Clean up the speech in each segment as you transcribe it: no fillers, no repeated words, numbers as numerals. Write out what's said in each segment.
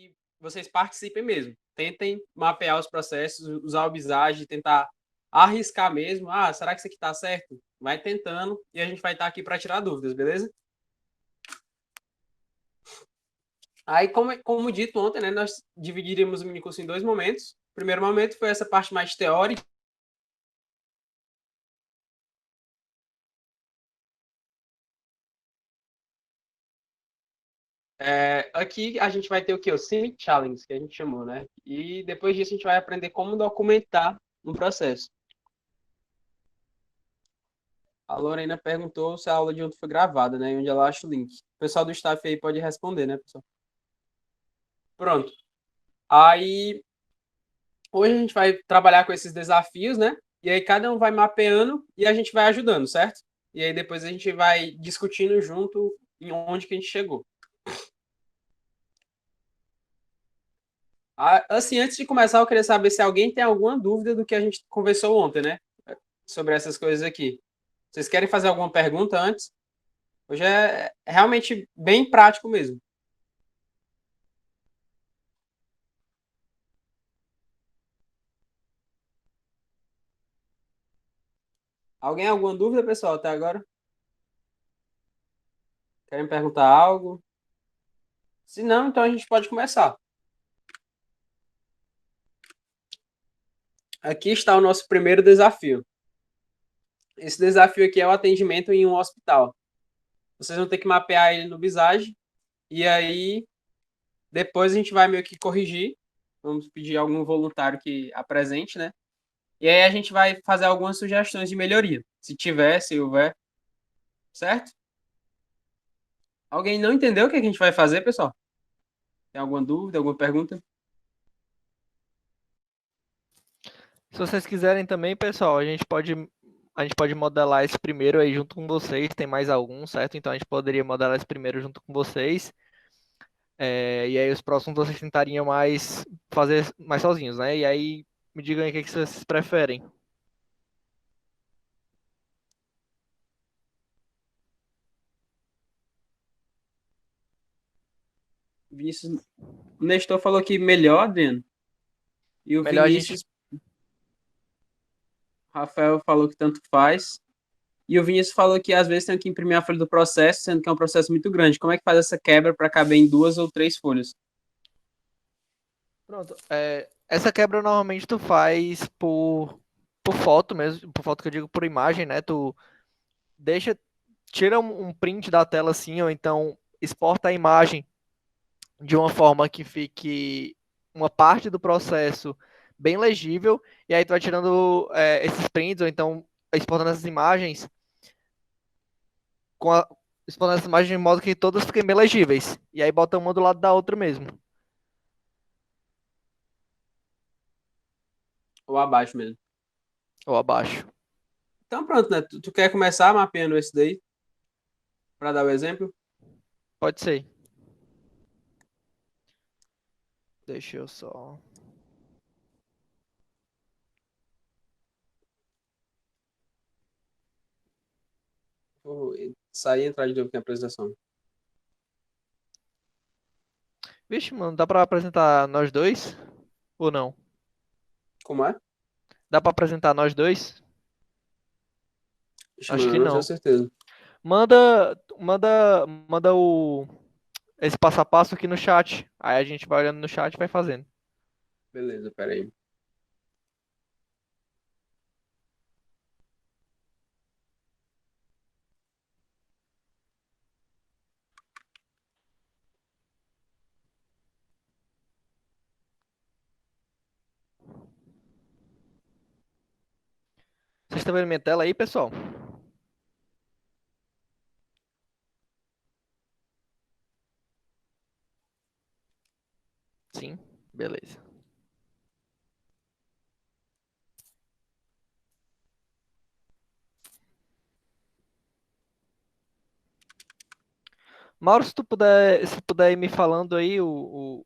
que vocês participem mesmo. Tentem mapear os processos, usar o Visage, tentar arriscar mesmo. Ah, será que isso aqui está certo? Vai tentando e a gente vai estar aqui para tirar dúvidas, beleza? Aí, como dito ontem, né, nós dividiríamos o minicurso em dois momentos. O primeiro momento foi essa parte mais teórica. Aqui a gente vai ter o quê? O Cine Challenge, que a gente chamou, né? E depois disso a gente vai aprender como documentar um processo. A Lorena perguntou se a aula de ontem foi gravada, né? E onde ela acha o link. O pessoal do staff aí pode responder, né, pessoal? Pronto. Aí, hoje a gente vai trabalhar com esses desafios, né? E aí cada um vai mapeando e a gente vai ajudando, certo? E aí depois a gente vai discutindo junto em onde que a gente chegou. Assim, antes de começar, eu queria saber se alguém tem alguma dúvida do que a gente conversou ontem, né? Sobre essas coisas aqui. Vocês querem fazer alguma pergunta antes? Hoje é realmente bem prático mesmo. Alguém alguma dúvida, pessoal, até agora? Querem perguntar algo? Se não, então a gente pode começar. Aqui está o nosso primeiro desafio. Esse desafio aqui é o atendimento em um hospital. Vocês vão ter que mapear ele no Visage e aí depois a gente vai meio que corrigir. Vamos pedir algum voluntário que apresente, né? E aí a gente vai fazer algumas sugestões de melhoria, se tiver, se houver, certo? Alguém não entendeu o que a gente vai fazer, pessoal? Tem alguma dúvida, alguma pergunta? Se vocês quiserem também, pessoal, a gente pode modelar esse primeiro aí junto com vocês. Tem mais alguns, certo? Então a gente poderia modelar esse primeiro junto com vocês. E aí os próximos vocês tentariam mais fazer mais sozinhos, né? E aí me digam aí o que que vocês preferem. Vinícius, o Nestor falou que melhor, Adriano. E o Melhor a gente. Vinícius, Rafael falou que tanto faz. E o Vinícius falou que às vezes tem que imprimir a folha do processo, sendo que é um processo muito grande. Como é que faz essa quebra para caber em duas ou três folhas? Pronto. Essa quebra normalmente tu faz por foto mesmo, por foto que eu digo por imagem, né? Tu deixa, tira um print da tela assim, ou então exporta a imagem de uma forma que fique uma parte do processo bem legível, e aí tu vai tirando esses prints, ou então exportando essas imagens, com a, exportando essas imagens de modo que todas fiquem bem legíveis, e aí bota uma do lado da outra mesmo, Ou abaixo mesmo? ou abaixo. Então pronto, né? Tu quer começar mapeando esse daí? Para dar o exemplo? Pode ser. Deixa eu só. Vou sair e entrar de novo aqui na apresentação. Vixe, mano, dá pra apresentar nós dois? Ou não? Como é? Dá pra apresentar nós dois? Ixi, Acho mano, que eu não tenho não. certeza. Manda esse passo a passo aqui no chat. Aí a gente vai olhando no chat e vai fazendo. Beleza, pera aí. Vocês estão vendo minha tela aí, pessoal? Sim, beleza. Mauro, se puder ir me falando aí o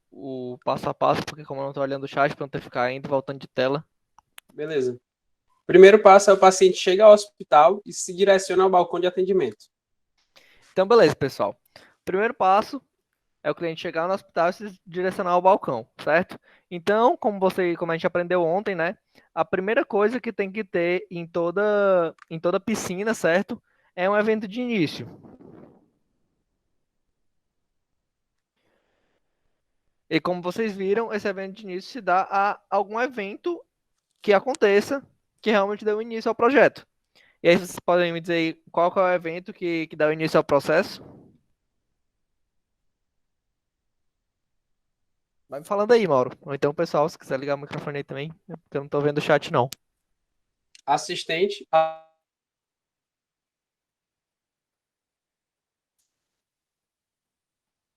passo a passo, porque como eu não tô olhando o chat, pra não ter que ficar indo e voltando de tela. Beleza. Primeiro passo é o paciente chega ao hospital e se direciona ao balcão de atendimento. Então, beleza, pessoal. Primeiro passo é o cliente chegar no hospital e se direcionar ao balcão, certo? Então, como a gente aprendeu ontem, né? A primeira coisa que tem que ter em toda piscina, certo? É um evento de início. E como vocês viram, esse evento de início se dá a algum evento que aconteça que realmente deu início ao projeto. E aí vocês podem me dizer aí qual que é o evento que dá o início ao processo? Vai me falando aí, Mauro. Ou então, pessoal, se quiser ligar o microfone aí também, porque eu não tô vendo o chat, não. Assistente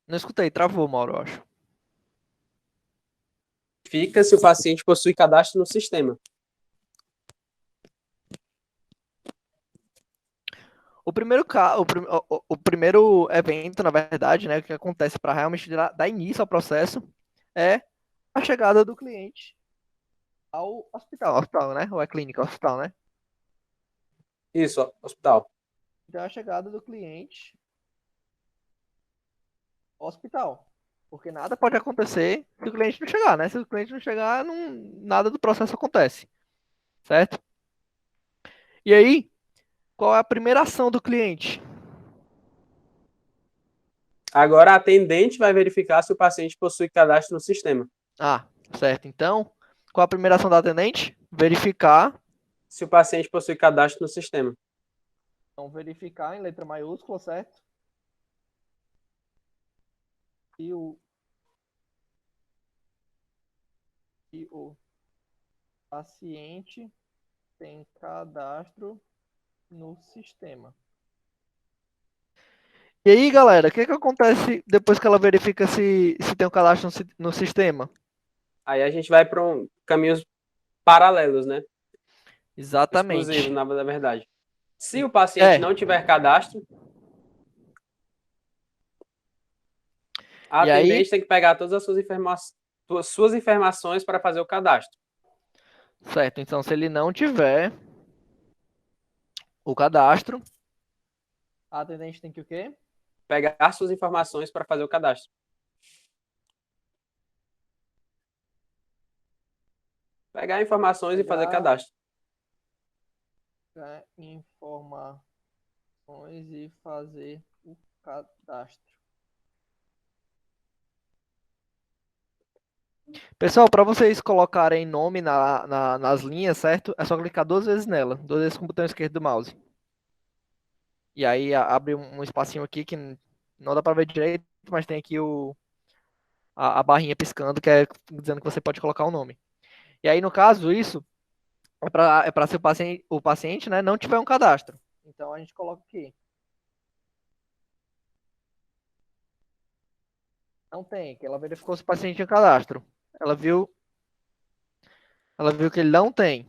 Não escutei, travou, Mauro, eu acho. fica se o paciente possui cadastro no sistema. O primeiro evento, na verdade, né, que acontece para realmente dar início ao processo é a chegada do cliente ao hospital, né? Ou é clínica, hospital, né? Isso, ó, hospital. Então, a chegada do cliente ao hospital. Porque nada pode acontecer se o cliente não chegar, né? Se o cliente não chegar, nada do processo acontece, certo? E aí, qual é a primeira ação do cliente? Agora, a atendente vai verificar se o paciente possui cadastro no sistema. Ah, certo. Então, qual é a primeira ação da atendente? Verificar. Se o paciente possui cadastro no sistema. Então, verificar em letra maiúscula, certo? E o paciente tem cadastro no sistema. E aí, galera, o que acontece depois que ela verifica se tem um cadastro no sistema? Aí a gente vai para caminhos paralelos, né? Exclusivos, Exatamente. na verdade. Se o paciente É, não tiver cadastro, a e aí, atendente tem que pegar todas as suas informações para fazer o cadastro. certo. Então, se ele não tiver o cadastro, a atendente tem que o quê? Pegar suas informações para fazer o cadastro. Pegar informações e fazer Pegar cadastro. informações e fazer o cadastro. Pessoal, para vocês colocarem nome nas linhas, certo? É só clicar 2 vezes nela, 2 vezes com o botão esquerdo do mouse. E aí abre um espacinho aqui que não dá para ver direito, mas tem aqui a barrinha piscando, que é dizendo que você pode colocar o nome. E aí, no caso, isso é para se o paciente, né, não tiver um cadastro. Então a gente coloca aqui. Não tem, que ela verificou se o paciente tinha cadastro. Ela viu, ela viu que ele não tem.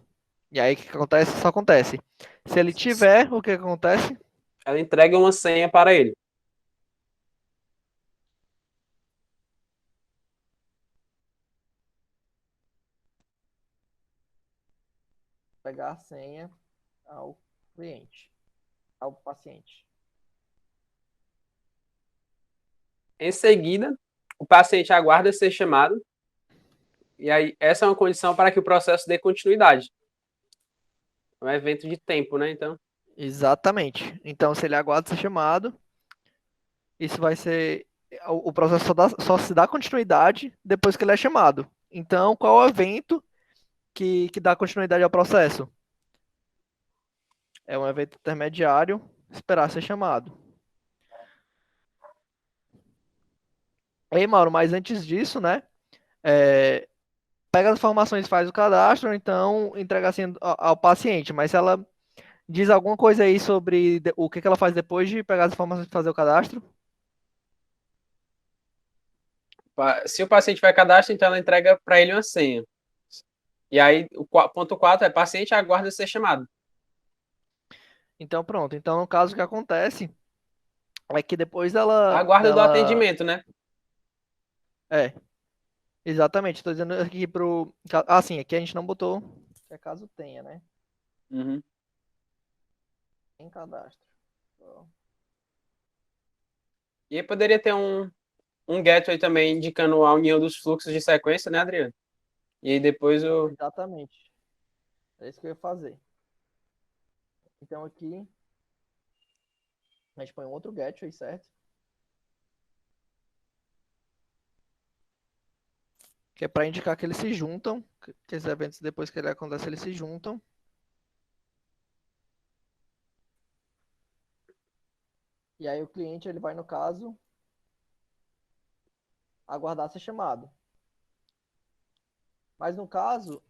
E aí o que acontece? Isso acontece. Se ele tiver, o que acontece? Ela entrega uma senha para ele. Pegar a senha ao cliente, ao paciente. Em seguida, o paciente aguarda ser chamado. E aí, essa é uma condição para que o processo dê continuidade. É um evento de tempo, né? Então, Exatamente. Então, se ele aguarda ser chamado, isso vai ser. O processo só se dá continuidade depois que ele é chamado. Então, qual é o evento que dá continuidade ao processo? É um evento intermediário, esperar ser chamado. Ei, Mauro, mas antes disso, né? é, Pega as informações e faz o cadastro, ou então entrega assim ao paciente. Mas se ela diz alguma coisa aí sobre o que ela faz depois de pegar as informações e fazer o cadastro? se o paciente vai cadastro, então ela entrega para ele uma senha. E aí, o ponto 4 é paciente aguarda ser chamado. Então, pronto. Então, no caso, o que acontece é que depois dela, Aguarda do dela... atendimento, né? É, exatamente. Estou dizendo aqui pro... Ah, sim, aqui a gente não botou, que é caso tenha, né? Uhum. Em cadastro. Ó. E aí poderia ter um gateway também indicando a união dos fluxos de sequência, né, Adriano? E aí depois eu. Exatamente. É isso que eu ia fazer. Então aqui a gente põe um outro gateway, certo? Que é para indicar que eles se juntam, que esses eventos depois que ele acontece, eles se juntam. E aí o cliente ele vai, no caso, aguardar ser chamado. Mas no caso,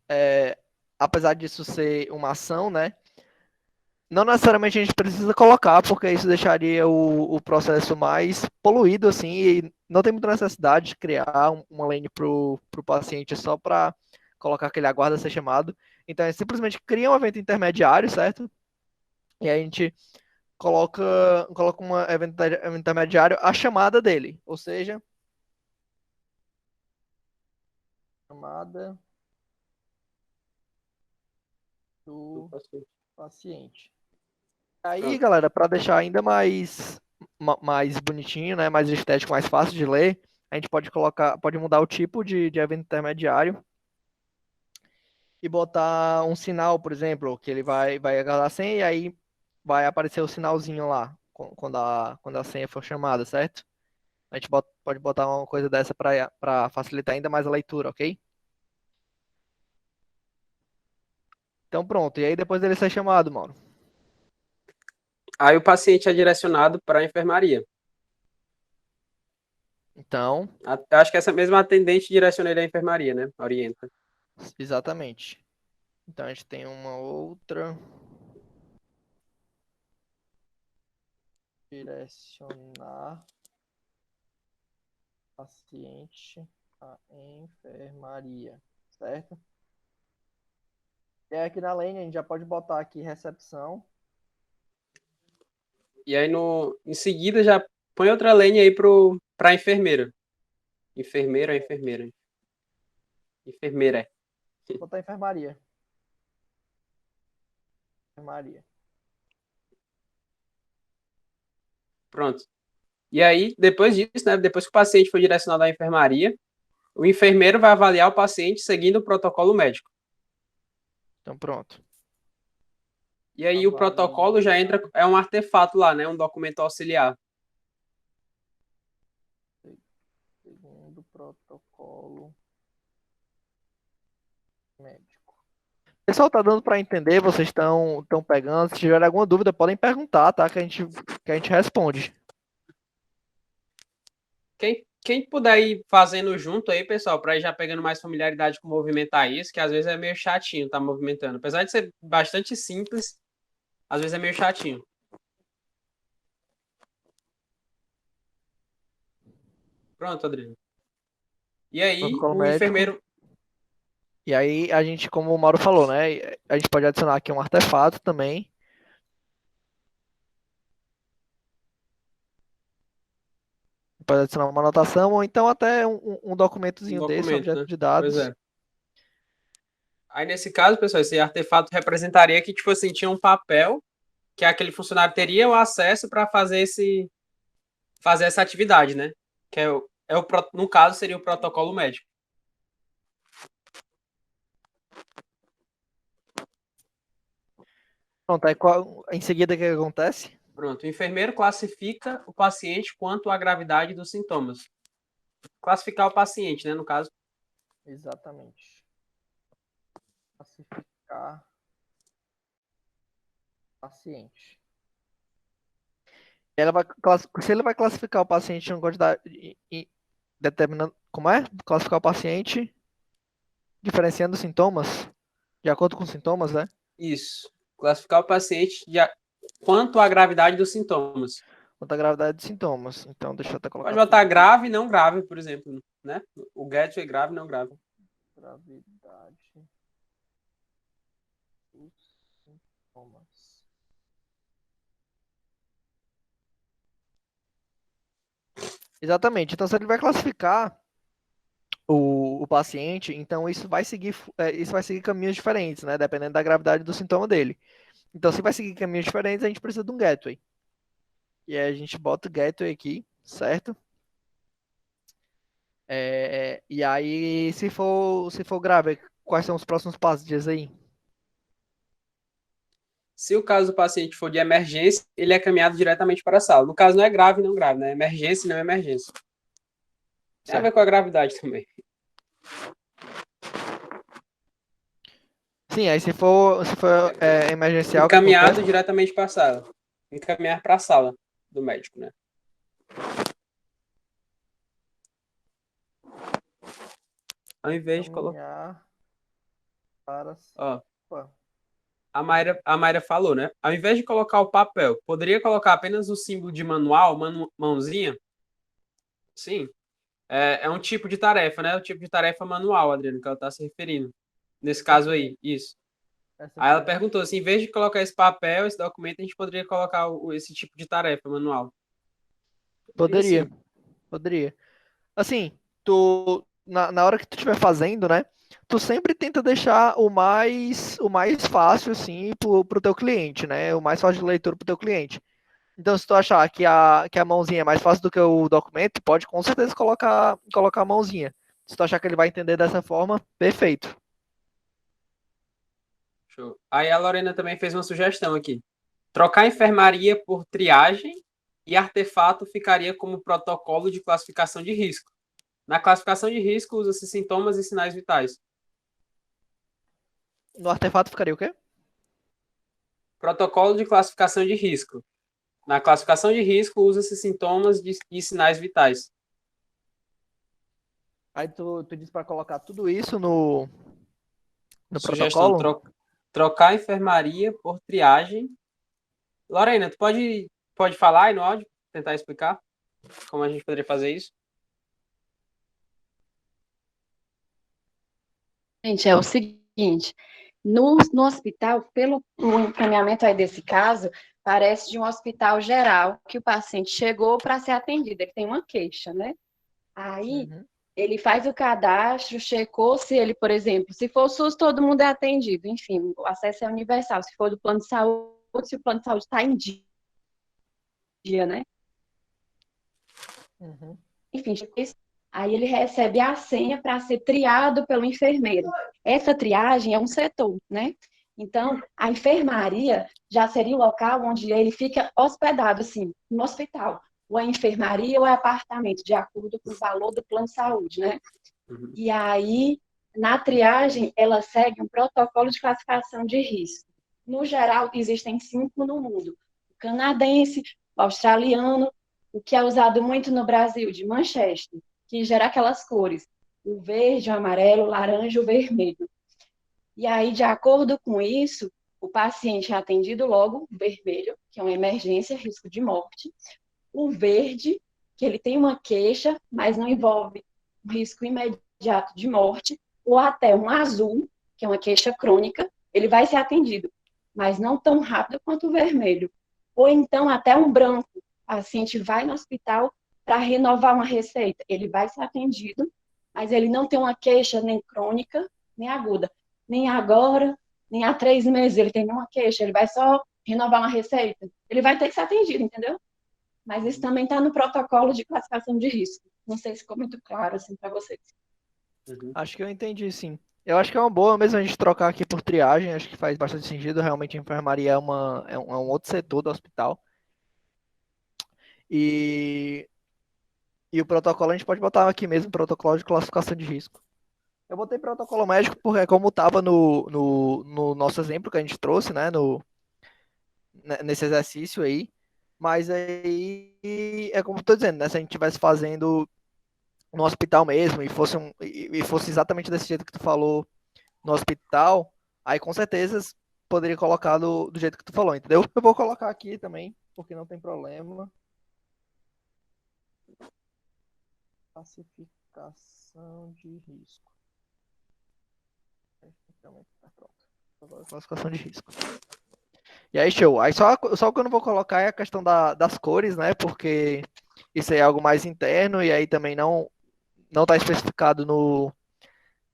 apesar disso ser uma ação, né? Não necessariamente a gente precisa colocar, porque isso deixaria o processo mais poluído, assim, e não tem muita necessidade de criar uma lane para o paciente só para colocar que ele aguarda ser chamado. Então, é simplesmente cria um evento intermediário, certo? E aí a gente coloca um evento intermediário a chamada dele, ou seja, chamada do paciente. Aí, Pronto. galera, para deixar ainda mais bonitinho, né, mais estético, mais fácil de ler, a gente pode mudar o tipo de evento intermediário e botar um sinal, por exemplo, que ele vai agarrar a senha e aí vai aparecer o sinalzinho lá quando a senha for chamada, certo? A gente pode botar uma coisa dessa para facilitar ainda mais a leitura, ok? Então pronto. E aí depois dele ser chamado, Mauro. Aí o paciente é direcionado para a enfermaria. Então, Acho que essa mesma atendente direciona ele à enfermaria, né? Orienta. exatamente. Então a gente tem uma outra direcionar paciente à enfermaria, certo? E aí aqui na lane a gente já pode botar aqui recepção. E aí em seguida já põe outra lane aí para a enfermeira. Enfermeira, enfermeira. Enfermeira. Vou botar enfermaria. Enfermaria. Pronto. E aí, depois disso, né? Depois que o paciente foi direcionado à enfermaria, o enfermeiro vai avaliar o paciente seguindo o protocolo médico. Então pronto. E aí o protocolo já Avalia entra, é um artefato lá, né? Um documento auxiliar. segundo protocolo médico. Pessoal, tá dando para entender? Vocês estão pegando? Se tiver alguma dúvida, podem perguntar, tá? Que a gente responde. Quem puder ir fazendo junto aí, pessoal, para ir já pegando mais familiaridade com movimentar isso, que às vezes é meio chatinho tá movimentando. Apesar de ser bastante simples, às vezes é meio chatinho. Pronto, Adriano. E aí, Protocolo o médico. enfermeiro. E aí a gente, como o Mauro falou, né? A gente pode adicionar aqui um artefato também. Pode adicionar uma anotação ou então até um Um documentozinho desse, um documento, objeto né? de Pois dados. é. Aí, nesse caso, pessoal, esse artefato representaria que, tipo assim, tinha um papel que aquele funcionário teria o acesso para fazer essa atividade, né? Que no caso, seria o protocolo médico. Pronto, aí em seguida o que acontece? Pronto. O enfermeiro classifica o paciente quanto à gravidade dos sintomas. Classificar o paciente, né? No caso. Exatamente. Classificar paciente. Se ele vai classificar o paciente em quantidade, determinando, como é? Classificar o paciente diferenciando sintomas, de acordo com os sintomas, né? Isso. Classificar o paciente quanto à gravidade dos sintomas. Quanto à gravidade de sintomas. Então, deixa eu até Pode colocar botar tudo aqui. grave e não grave, por exemplo, né? O gateway grave e não grave. Gravidade dos sintomas. Exatamente. Então, se ele vai classificar o paciente, então isso vai seguir caminhos diferentes, né? Dependendo da gravidade do sintoma dele. Então, se vai seguir caminhos diferentes, a gente precisa de um gateway. E aí a gente bota o gateway aqui, certo? E aí, se for grave, quais são os próximos passos diz aí? Se o caso do paciente for de emergência, ele é caminhado diretamente para a sala. No caso, não é grave, não grave, né? Emergência e não emergência. Tem a ver com Certo. a gravidade também. Sim, aí se for emergencial, o que Encaminhado acontece? diretamente para a sala. Encaminhar para a sala do médico, né? Ao invés de colocar. Caminhar para. Ó, Opa. a Mayra falou, né? Ao invés de colocar o papel, poderia colocar apenas o símbolo de manual, mãozinha? Sim. É um tipo de tarefa, né? O tipo de tarefa manual, Adriano, que ela está se referindo. Nesse caso Essa aí, mesmo. isso. Essa Aí ela mesmo. perguntou assim, em vez de colocar esse papel, esse documento, a gente poderia colocar esse tipo de tarefa manual. Poderia Poderia, sim. poderia. Assim, na hora que tu estiver fazendo, né? Tu sempre tenta deixar o mais fácil, assim, pro teu cliente, né? O mais fácil de leitura pro teu cliente. Então, se tu achar que a mãozinha é mais fácil do que o documento, pode com certeza colocar a mãozinha. Se tu achar que ele vai entender dessa forma, perfeito. Show. Aí a Lorena também fez uma sugestão aqui. Trocar enfermaria por triagem e artefato ficaria como protocolo de classificação de risco. Na classificação de risco, usa-se sintomas e sinais vitais. No artefato ficaria o quê? Protocolo de classificação de risco. Na classificação de risco, usa-se sintomas e sinais vitais. Aí tu diz para colocar tudo isso no Sugestão: protocolo. trocar enfermaria por triagem. Lorena, tu pode falar aí no áudio, tentar explicar como a gente poderia fazer isso? Gente, é o seguinte, no hospital, pelo o encaminhamento aí desse caso, parece de um hospital geral que o paciente chegou para ser atendido, ele tem uma queixa, né? Aí Uhum. ele faz o cadastro, checou se ele, por exemplo, se for o SUS, todo mundo é atendido, enfim, o acesso é universal, se for do plano de saúde, se o plano de saúde está em dia, né? Uhum. Enfim, aí ele recebe a senha para ser triado pelo enfermeiro. Essa triagem é um setor, né? Então, a enfermaria já seria o local onde ele fica hospedado, assim, no hospital. Ou é enfermaria ou é apartamento, de acordo com o valor do plano de saúde, né? Uhum. E aí, na triagem, ela segue um protocolo de classificação de risco. No geral, existem 5 no mundo: o canadense, o australiano, o que é usado muito no Brasil, de Manchester, que gera aquelas cores: o verde, o amarelo, o laranja e o vermelho. E aí, de acordo com isso, o paciente é atendido logo, o vermelho, que é uma emergência, risco de morte, o verde, que ele tem uma queixa, mas não envolve um risco imediato de morte, ou até um azul, que é uma queixa crônica, ele vai ser atendido, mas não tão rápido quanto o vermelho. Ou então até um branco, o paciente vai no hospital para renovar uma receita, ele vai ser atendido, mas ele não tem uma queixa nem crônica, nem aguda, nem agora, nem há 3 meses ele tem uma queixa, ele vai só renovar uma receita, ele vai ter que ser atendido, entendeu? Mas isso também está no protocolo de classificação de risco. Não sei se ficou muito claro assim para vocês. Uhum. Acho que eu entendi, sim. Eu acho que é uma boa mesmo a gente trocar aqui por triagem, acho que faz bastante sentido. Realmente a enfermaria é um outro setor do hospital. E, e o protocolo a gente pode botar aqui mesmo, protocolo de classificação de risco. Eu botei protocolo médico porque é como estava no nosso exemplo que a gente trouxe, né, nesse exercício aí. Mas aí é como eu tô dizendo, né? Se a gente estivesse fazendo no hospital mesmo e fosse exatamente desse jeito que tu falou no hospital, aí com certeza poderia colocar do jeito que tu falou, entendeu? Eu vou colocar aqui também, porque não tem problema. Classificação de risco. Então, tá pronto. Agora, classificação de risco. E aí, show. Aí só o que eu não vou colocar é a questão das cores, né? Porque isso aí é algo mais interno e aí também não está especificado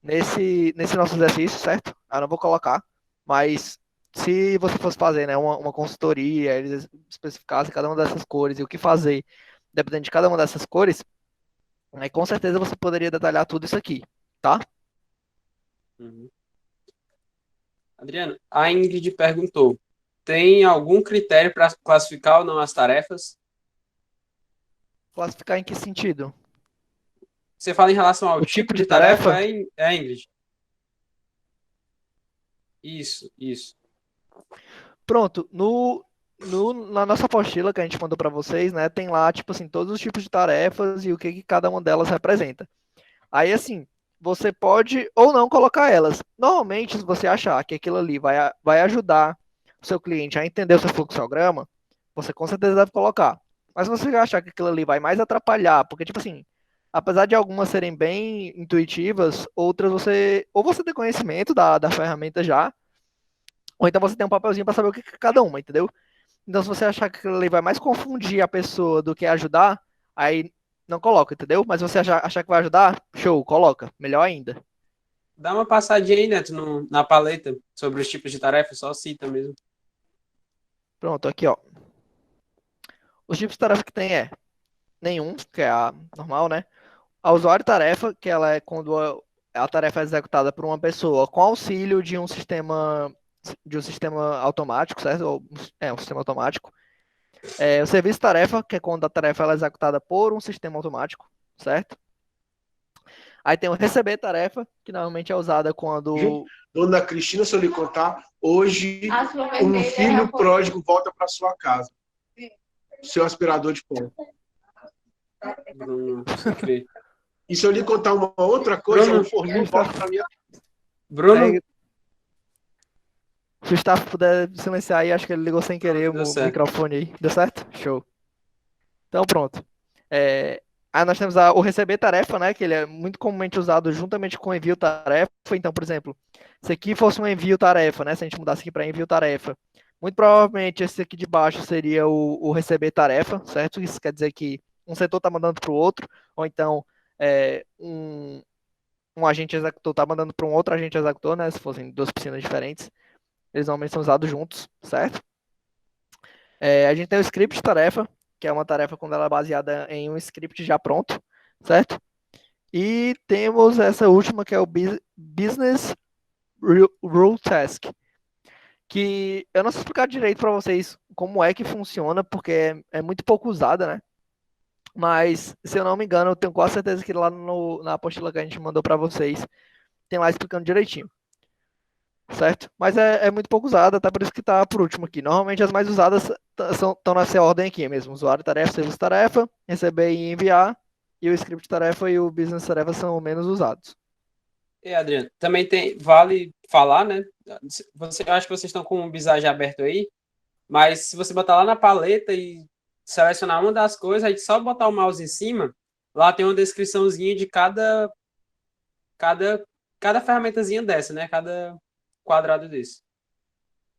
nesse nosso exercício, certo? Eu não vou colocar, mas se você fosse fazer, né, uma consultoria, eles especificassem cada uma dessas cores e o que fazer, dependendo de cada uma dessas cores, Aí com certeza você poderia detalhar tudo isso aqui, tá? Uhum. Adriano, a Ingrid perguntou: tem algum critério para classificar ou não as tarefas? Classificar em que sentido? Você fala em relação ao O tipo tipo de de tarefa, tarefa? Ingrid? Isso. Pronto, na nossa apostila que a gente mandou para vocês, né, tem lá, tipo assim, todos os tipos de tarefas e o que, que cada uma delas representa. Aí, assim, você pode ou não colocar elas. Normalmente, se você achar que aquilo ali vai ajudar o seu cliente a entender o seu fluxograma, você com certeza deve colocar. Mas se você achar que aquilo ali vai mais atrapalhar, porque, tipo assim, apesar de algumas serem bem intuitivas, outras ou você tem conhecimento da ferramenta já, ou então você tem um papelzinho para saber o que é cada uma, entendeu? Então, se você achar que aquilo ali vai mais confundir a pessoa do que ajudar, aí não coloca, entendeu? Mas se você achar que vai ajudar, show, coloca. Melhor ainda. Dá uma passadinha aí, Neto, na paleta sobre os tipos de tarefa, só cita mesmo. Pronto, aqui, ó. Os tipos de tarefa que tem é nenhum, que é a normal, né? A usuário-tarefa, que ela é quando a tarefa é executada por uma pessoa com auxílio de um sistema automático, certo? Um sistema automático. O serviço-tarefa, que é quando a tarefa ela é executada por um sistema automático, certo? Aí tem o receber tarefa, que normalmente é usada quando. Dona Cristina, se eu lhe contar, hoje A sua um vermelha é filho a pródigo volta para sua casa. Seu aspirador de pó. Bruno, sem crer. E se eu lhe contar uma outra coisa, Bruno, um forninho volta para minha. Bruno, Se o staff puder silenciar aí, acho que ele ligou sem querer deu o certo. microfone aí. Deu certo? Show. Então pronto. Aí nós temos o receber tarefa, né? Que ele é muito comumente usado juntamente com envio tarefa. Então, por exemplo, se aqui fosse um envio tarefa, né? Se a gente mudasse aqui para envio tarefa, muito provavelmente esse aqui de baixo seria o receber tarefa, certo? Isso quer dizer que um setor está mandando para o outro, ou então um agente executor está mandando para um outro agente executor, né? Se fossem duas piscinas diferentes, eles normalmente são usados juntos, certo? A gente tem o script tarefa, que é uma tarefa quando ela é baseada em um script já pronto, certo? E temos essa última que é o Business Rule Task, que eu não sei explicar direito para vocês como é que funciona, porque é muito pouco usada, né? Mas, se eu não me engano, eu tenho quase certeza que lá na apostila que a gente mandou para vocês, tem lá explicando direitinho, certo? Mas é muito pouco usada, tá por isso que tá por último aqui. Normalmente as mais usadas estão nessa ordem aqui mesmo: usuário tarefa, serviço tarefa, receber e enviar, e o script tarefa e o business tarefa são menos usados. E Adriano, também vale falar, né? Eu acho que vocês estão com o Visage aberto aí, mas se você botar lá na paleta e selecionar uma das coisas, aí só botar o mouse em cima, lá tem uma descriçãozinha de cada, cada ferramentazinha dessa, né? Cada quadrado desse.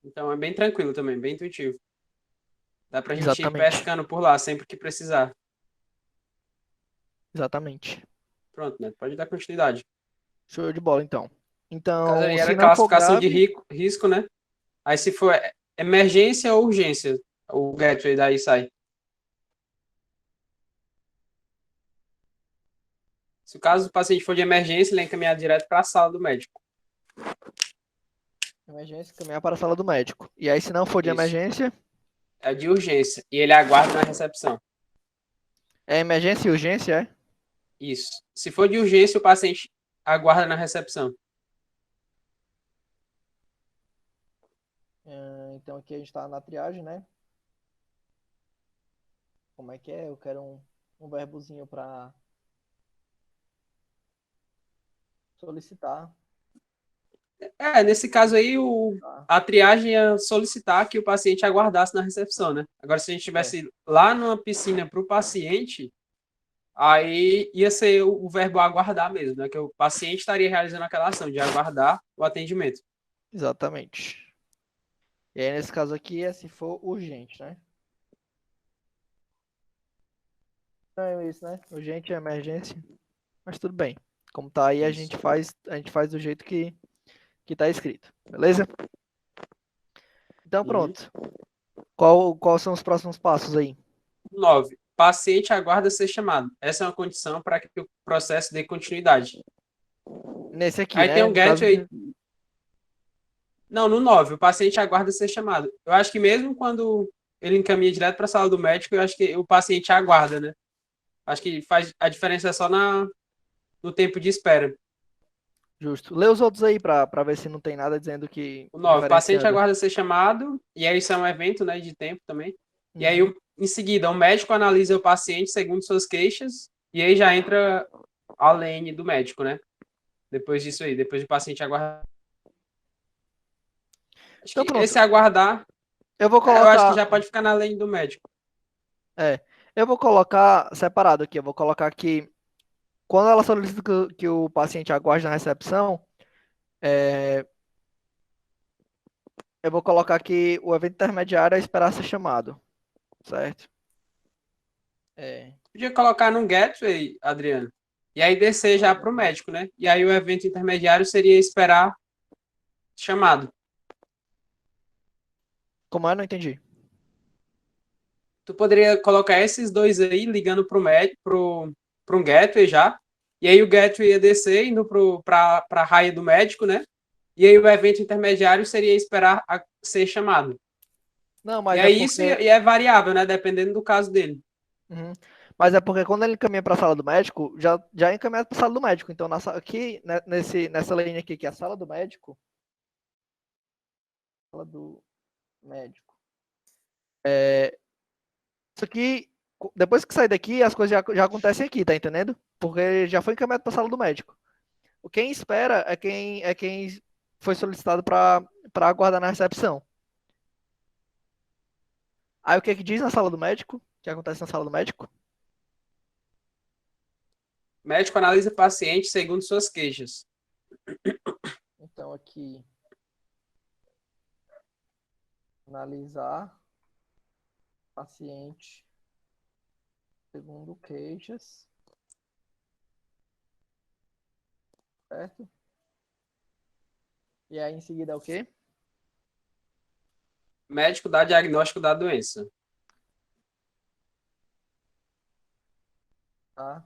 Então é bem tranquilo também, bem intuitivo. Dá pra gente ir Exatamente. pescando por lá sempre que precisar. Exatamente. Pronto, né? Pode dar continuidade. Show de bola, então. No caso Então, aí se era não for classificação de grave, risco, né? Aí se for emergência ou urgência, o gateway daí sai. Se o caso do paciente for de emergência, ele é encaminhado direto para a sala do médico. emergência, caminhar para a sala do médico. E aí, se não for de Isso. emergência, É de urgência. E ele aguarda na recepção. é emergência e urgência, é? Isso. Se for de urgência, o paciente aguarda na recepção. Então aqui a gente está na triagem, né? Como é que é? Eu quero um verbozinho para solicitar. Nesse caso aí, Tá? a triagem ia solicitar que o paciente aguardasse na recepção, né? Agora, se a gente estivesse lá numa piscina para o paciente, aí ia ser o verbo aguardar mesmo, né? Que o paciente estaria realizando aquela ação de aguardar o atendimento. Exatamente. E aí, nesse caso aqui, é se for urgente, né? Não é isso, né? Urgente é emergência. Mas tudo bem. Como tá aí, a Isso. gente faz do jeito que tá escrito. Beleza? Então Uhum. pronto. Quais são os próximos passos aí? 9. paciente aguarda ser chamado. Essa é uma condição para que o processo dê continuidade. Nesse aqui, Aí tem né? um No caso, gateway. Não, no 9 o paciente aguarda ser chamado. Eu acho que mesmo quando ele encaminha direto para a sala do médico, eu acho que o paciente aguarda, né? Acho que faz a diferença é só no tempo de espera. justo. Lê os outros aí pra ver se não tem nada dizendo que O 9 o paciente diferenciando. aguarda ser chamado, e aí isso é um evento, né, de tempo também. E aí, Uhum. em seguida, o médico analisa o paciente segundo suas queixas, e aí já entra a lane do médico, né? Depois disso aí, depois do paciente aguardar. Acho Então que pronto. esse aguardar, Eu vou eu acho que colocar. já pode ficar na lane do médico. É. Eu vou colocar separado aqui. Eu vou colocar que quando ela solicita que o paciente aguarde na recepção, é, eu vou colocar que o evento intermediário é esperar ser chamado, certo? É. Podia colocar num gateway, Adriano, e aí descer já para o médico, né? E aí o evento intermediário seria esperar chamado. Como é? Não entendi. Tu poderia colocar esses dois aí ligando para o médico, para um gateway já, e aí o gateway ia descer indo para a raia do médico, né? E aí o evento intermediário seria esperar ser chamado. Não, E mas é aí isso porque. é variável, né? Dependendo do caso dele. Uhum. Mas é porque quando ele encaminha para a sala do médico, já é encaminhado para a sala do médico. Então, aqui, né, nessa linha aqui, que é a sala do médico, sala do médico. Isso aqui, depois que sair daqui, as coisas já acontecem aqui, tá entendendo? Porque já foi encaminhado para a sala do médico. Quem espera é quem foi solicitado para aguardar na recepção. Aí o que diz na sala do médico? O que acontece na sala do médico? Médico analisa paciente segundo suas queixas. Então aqui analisar paciente segundo queixas, certo? E aí em seguida é o quê? Médico dá diagnóstico da doença. Tá?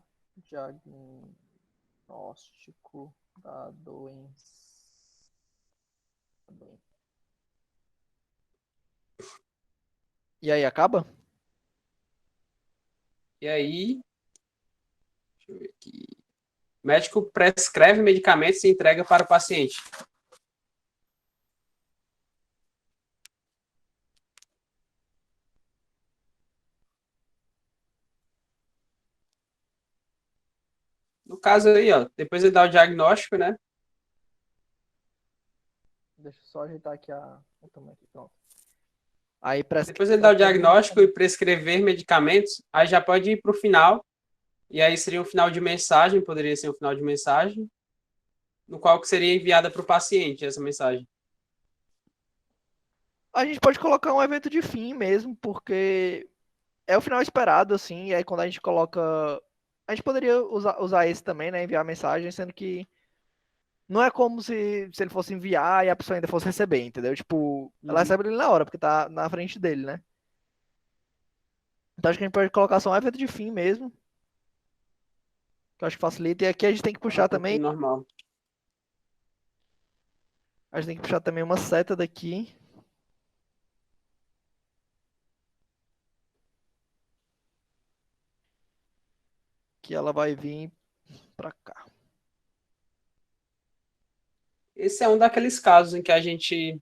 Diagnóstico da doença. E aí acaba? E aí, deixa eu ver aqui. Médico prescreve medicamentos e entrega para o paciente. No caso aí, ó, depois ele dá o diagnóstico, né? Deixa eu só ajeitar aqui o tamanho aqui, pronto. Aí Depois ele dá o diagnóstico e prescrever medicamentos, aí já pode ir para o final, e aí seria um final de mensagem, poderia ser um final de mensagem, no qual que seria enviada para o paciente essa mensagem. A gente pode colocar um evento de fim mesmo, porque é o final esperado, assim, e aí quando a gente coloca. A gente poderia usar esse também, né? Enviar mensagem, sendo que não é como se ele fosse enviar e a pessoa ainda fosse receber, entendeu? Tipo, ela recebe ele na hora, porque tá na frente dele, né? Então acho que a gente pode colocar só um evento de fim mesmo, que eu acho que facilita. E aqui a gente tem que puxar também. Normal. A gente tem que puxar também uma seta daqui. Que ela vai vir pra cá. Esse é um daqueles casos em que a gente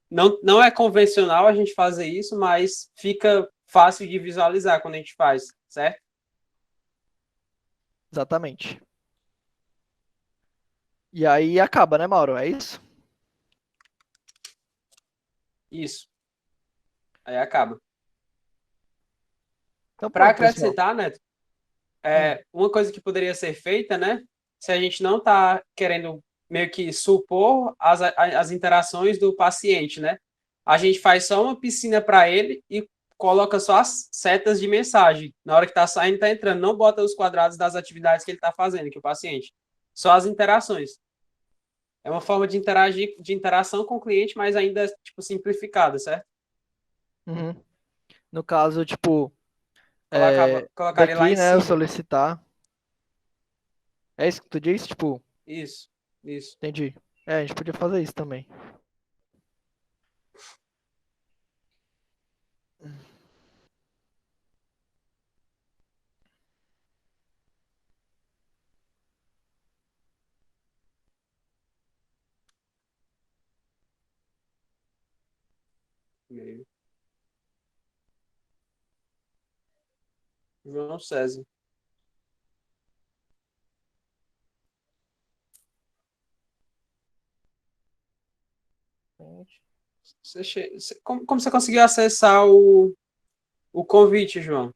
não é convencional a gente fazer isso, mas fica fácil de visualizar quando a gente faz, certo? Exatamente. E aí acaba, né, Mauro? É isso? Isso. Aí acaba. Então Para pronto, pessoal. acrescentar, Neto, uma coisa que poderia ser feita, né? Se a gente não está querendo meio que supor as interações do paciente, né? A gente faz só uma piscina para ele e coloca só as setas de mensagem. Na hora que está saindo, está entrando. Não bota os quadrados das atividades que ele está fazendo, que o paciente. Só as interações. É uma forma de interagir, de interação com o cliente, mas ainda tipo simplificada, certo? Uhum. No caso, tipo, Colocaria lá daqui, em né, eu cima. solicitar. É isso que tu disse? Tipo, Isso, isso. entendi. É, a gente podia fazer isso também. E-mail. João César. Como você conseguiu acessar o convite, João?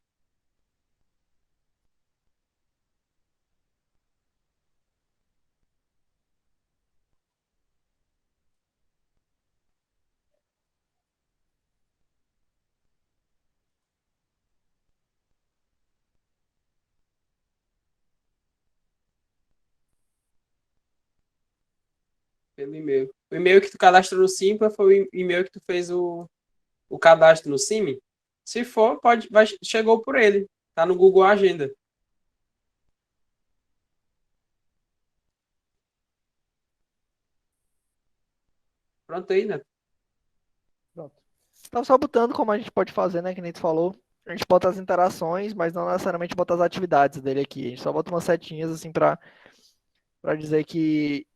Pelo e-mail. O e-mail que tu cadastrou no Simpla foi o e-mail que tu fez o cadastro no Sim? Se for, chegou por ele. Tá no Google Agenda. Pronto aí, né? Pronto. Tava só botando como a gente pode fazer, né? Que nem tu falou. A gente bota as interações, mas não necessariamente bota as atividades dele aqui. A gente só bota umas setinhas assim pra dizer que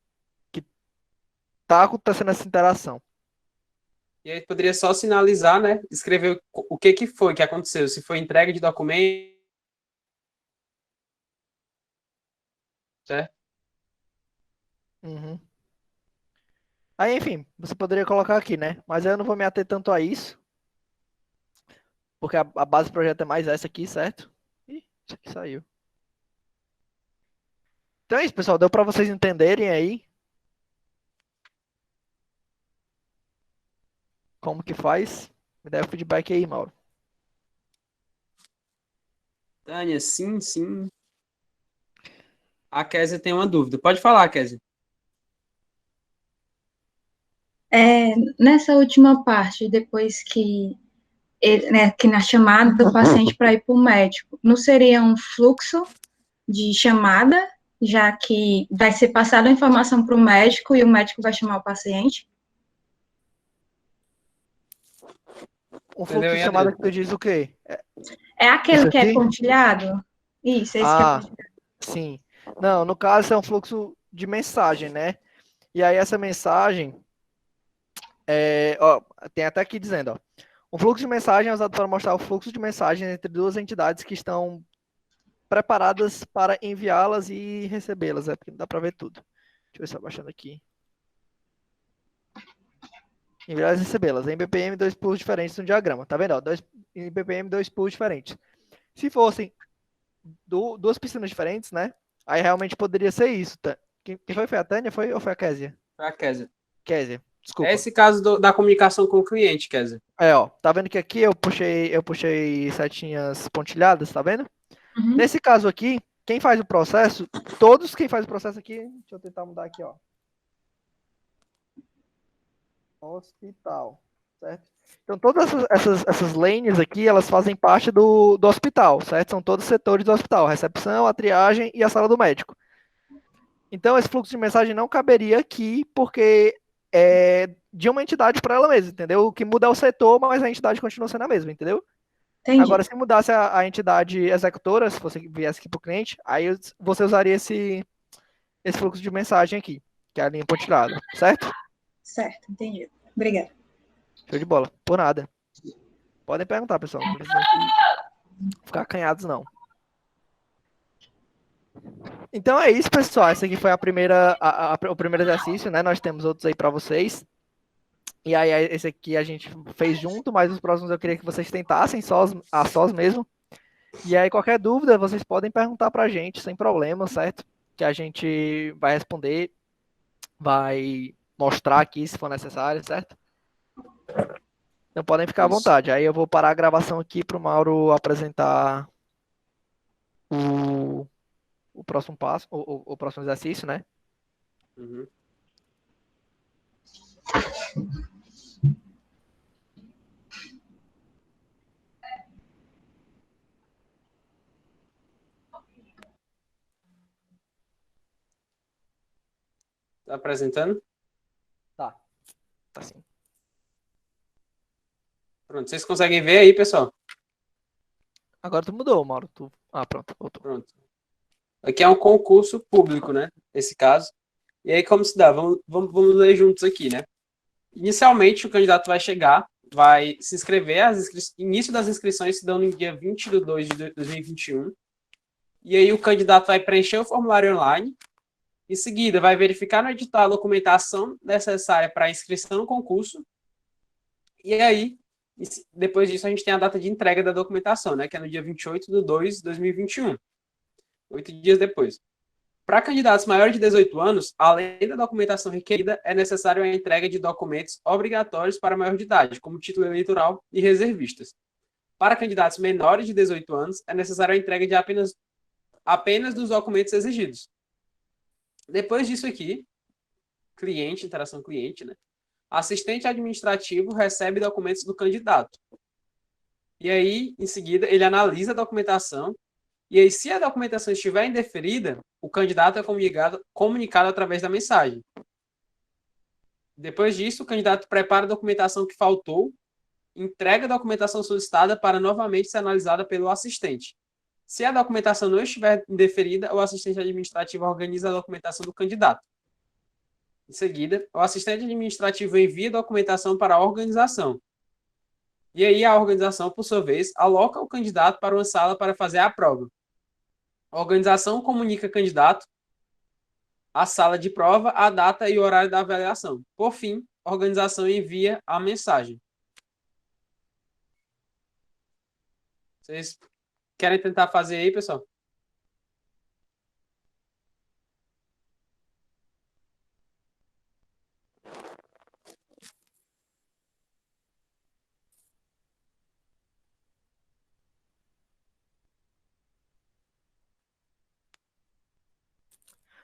tá acontecendo essa interação. E aí poderia só sinalizar, né? Escrever o que que foi que aconteceu. Se foi entrega de documento, certo? Uhum. Aí, enfim, você poderia colocar aqui, né? Mas eu não vou me ater tanto a isso, porque a base do projeto é mais essa aqui, certo? Ih, isso aqui saiu. Então é isso, pessoal. Deu pra vocês entenderem aí como que faz? Me dá o feedback aí, Mauro. Tânia, sim, sim. A Kézia tem uma dúvida. Pode falar, Kézia. Nessa última parte, depois que, né, que na chamada do paciente para ir para o médico, não seria um fluxo de chamada, já que vai ser passada a informação para o médico e o médico vai chamar o paciente? Um Entendeu, fluxo de hein, chamada Adriano? que tu diz o quê? É aquele Isso que é aqui? pontilhado? Isso, esse que é Ah, pontilhado. sim. Não, no caso é um fluxo de mensagem, né? E aí essa mensagem, ó, tem até aqui dizendo, ó. Um fluxo de mensagem é usado para mostrar o fluxo de mensagens entre duas entidades que estão preparadas para enviá-las e recebê-las. É porque não dá para ver tudo. Deixa eu ver se eu baixando aqui. Enviá-las e recebê-las. Em BPM, dois pulos diferentes no diagrama. Tá vendo? Ó, em BPM, dois pulos diferentes. Se fossem duas piscinas diferentes, né? Aí realmente poderia ser isso. Tá? Quem foi? Foi a Tânia? Foi ou foi a Kézia? Foi a Kézia. Kézia, É desculpa. esse caso da comunicação com o cliente, Kézia. Ó, tá vendo que aqui eu puxei setinhas pontilhadas, tá vendo? Uhum. Nesse caso aqui, quem faz o processo, todos quem faz o processo aqui, deixa eu tentar mudar aqui, ó. Hospital, certo? Então todas essas lanes aqui, elas fazem parte do hospital, certo? São todos setores do hospital, a recepção, a triagem e a sala do médico. Então esse fluxo de mensagem não caberia aqui, porque é de uma entidade para ela mesma, entendeu? O que muda é o setor, mas a entidade continua sendo a mesma, entendeu? Entendi. Agora, se mudasse a entidade executora, se você viesse aqui para o cliente, aí você usaria esse fluxo de mensagem aqui, que é a linha pontilhada, certo? Certo, entendi. Obrigada. Show de bola. Por nada. Podem perguntar, pessoal. Não precisa ficar acanhados, não. Então é isso, pessoal. Esse aqui foi o primeiro exercício, né? Nós temos outros aí para vocês. E aí, esse aqui a gente fez junto, mas os próximos eu queria que vocês tentassem a sós mesmo. E aí, qualquer dúvida, vocês podem perguntar pra gente, sem problema, certo? Que a gente vai responder, vai mostrar aqui se for necessário, certo? Então podem ficar à Isso. vontade. Aí eu vou parar a gravação aqui para o Mauro apresentar o, o próximo passo, o próximo exercício, né? Uhum. Tá apresentando? Tá. Tá sim. Pronto, vocês conseguem ver aí, pessoal? Agora tu mudou, Mauro. Ah, pronto, voltou. Pronto. Aqui é um concurso público, né? Esse caso. E aí, como se dá? Vamos ler juntos aqui, né? Inicialmente, o candidato vai chegar, vai se inscrever. Início das inscrições se dão no dia 20 de 2 de 2021. E aí, o candidato vai preencher o formulário online. Em seguida, vai verificar no edital a documentação necessária para a inscrição no concurso. E aí, depois disso, a gente tem a data de entrega da documentação, né? Que é no dia 28 de 2 de 2021. 8 dias depois. Para candidatos maiores de 18 anos, além da documentação requerida, é necessário a entrega de documentos obrigatórios para maior de idade, como título eleitoral e reservistas. Para candidatos menores de 18 anos, é necessário a entrega de apenas dos documentos exigidos. Depois disso aqui, interação cliente, né? Assistente administrativo recebe documentos do candidato. E aí, em seguida, ele analisa a documentação. E aí, se a documentação estiver indeferida, o candidato é comunicado através da mensagem. Depois disso, o candidato prepara a documentação que faltou, entrega a documentação solicitada para novamente ser analisada pelo assistente. Se a documentação não estiver indeferida, o assistente administrativo organiza a documentação do candidato. Em seguida, o assistente administrativo envia a documentação para a organização. E aí, a organização, por sua vez, aloca o candidato para uma sala para fazer a prova. A organização comunica ao candidato a sala de prova, a data e o horário da avaliação. Por fim, a organização envia a mensagem. Vocês querem tentar fazer aí, pessoal?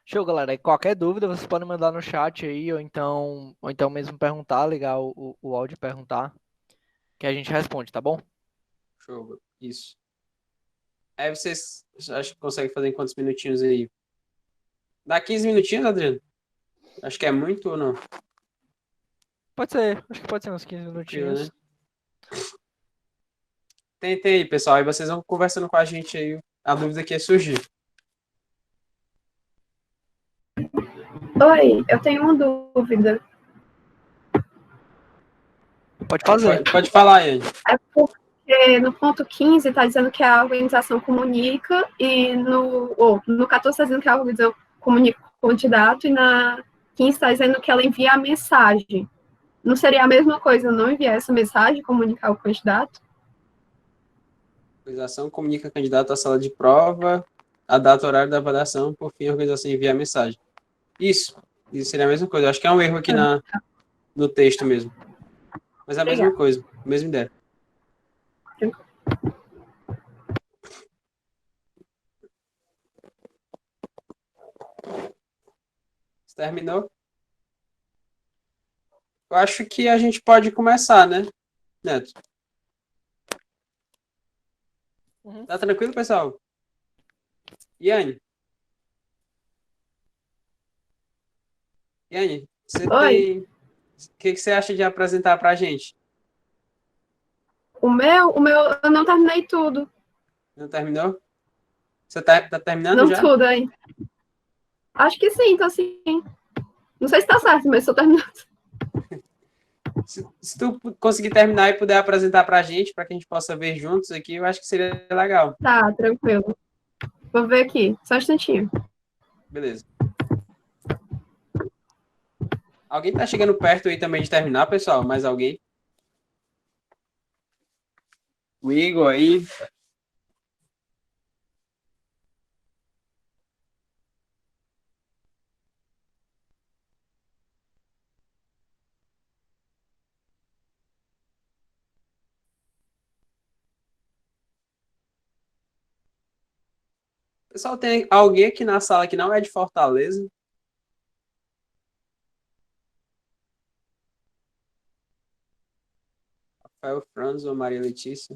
Show, galera. E qualquer dúvida, vocês podem mandar no chat aí, ou então mesmo perguntar, ligar o áudio e perguntar, que a gente responde, tá bom? Show. Isso. Aí vocês acho que conseguem fazer em quantos minutinhos aí? Dá 15 minutinhos, Adriano? Acho que é muito ou não? Pode ser, acho que pode ser uns 15 minutinhos. Né? Tentem aí, pessoal. Aí vocês vão conversando com a gente aí. A dúvida que é surgir. Oi, eu tenho uma dúvida. Pode fazer. Pode falar, Iane. É porque no ponto 15 está dizendo que a organização comunica e no 14 está dizendo que a organização comunica com o candidato e na 15 está dizendo que ela envia a mensagem. Não seria a mesma coisa não enviar essa mensagem e comunicar o candidato? A organização comunica o candidato à sala de prova, a data e horário da avaliação, por fim, a organização envia a mensagem. Isso seria a mesma coisa. Eu acho que é um erro aqui no texto mesmo. Mas é a mesma coisa, a mesma ideia. Você terminou? Eu acho que a gente pode começar, né, Neto? Uhum. Tá tranquilo, pessoal? Iane? Iane, você tem... O que você acha de apresentar pra gente? O meu, eu não terminei tudo. Não terminou? Você tá terminando Não já? tudo ainda. Acho que sim, tá sim. Não sei se tá certo, mas estou terminando. Se tu conseguir terminar e puder apresentar pra gente, para que a gente possa ver juntos aqui, eu acho que seria legal. Tá, tranquilo. Vou ver aqui, só um instantinho. Beleza. Alguém tá chegando perto aí também de terminar, pessoal? Mais alguém? O Igor aí. Pessoal, tem alguém aqui na sala que não é de Fortaleza? Rafael Franzo ou Maria Letícia?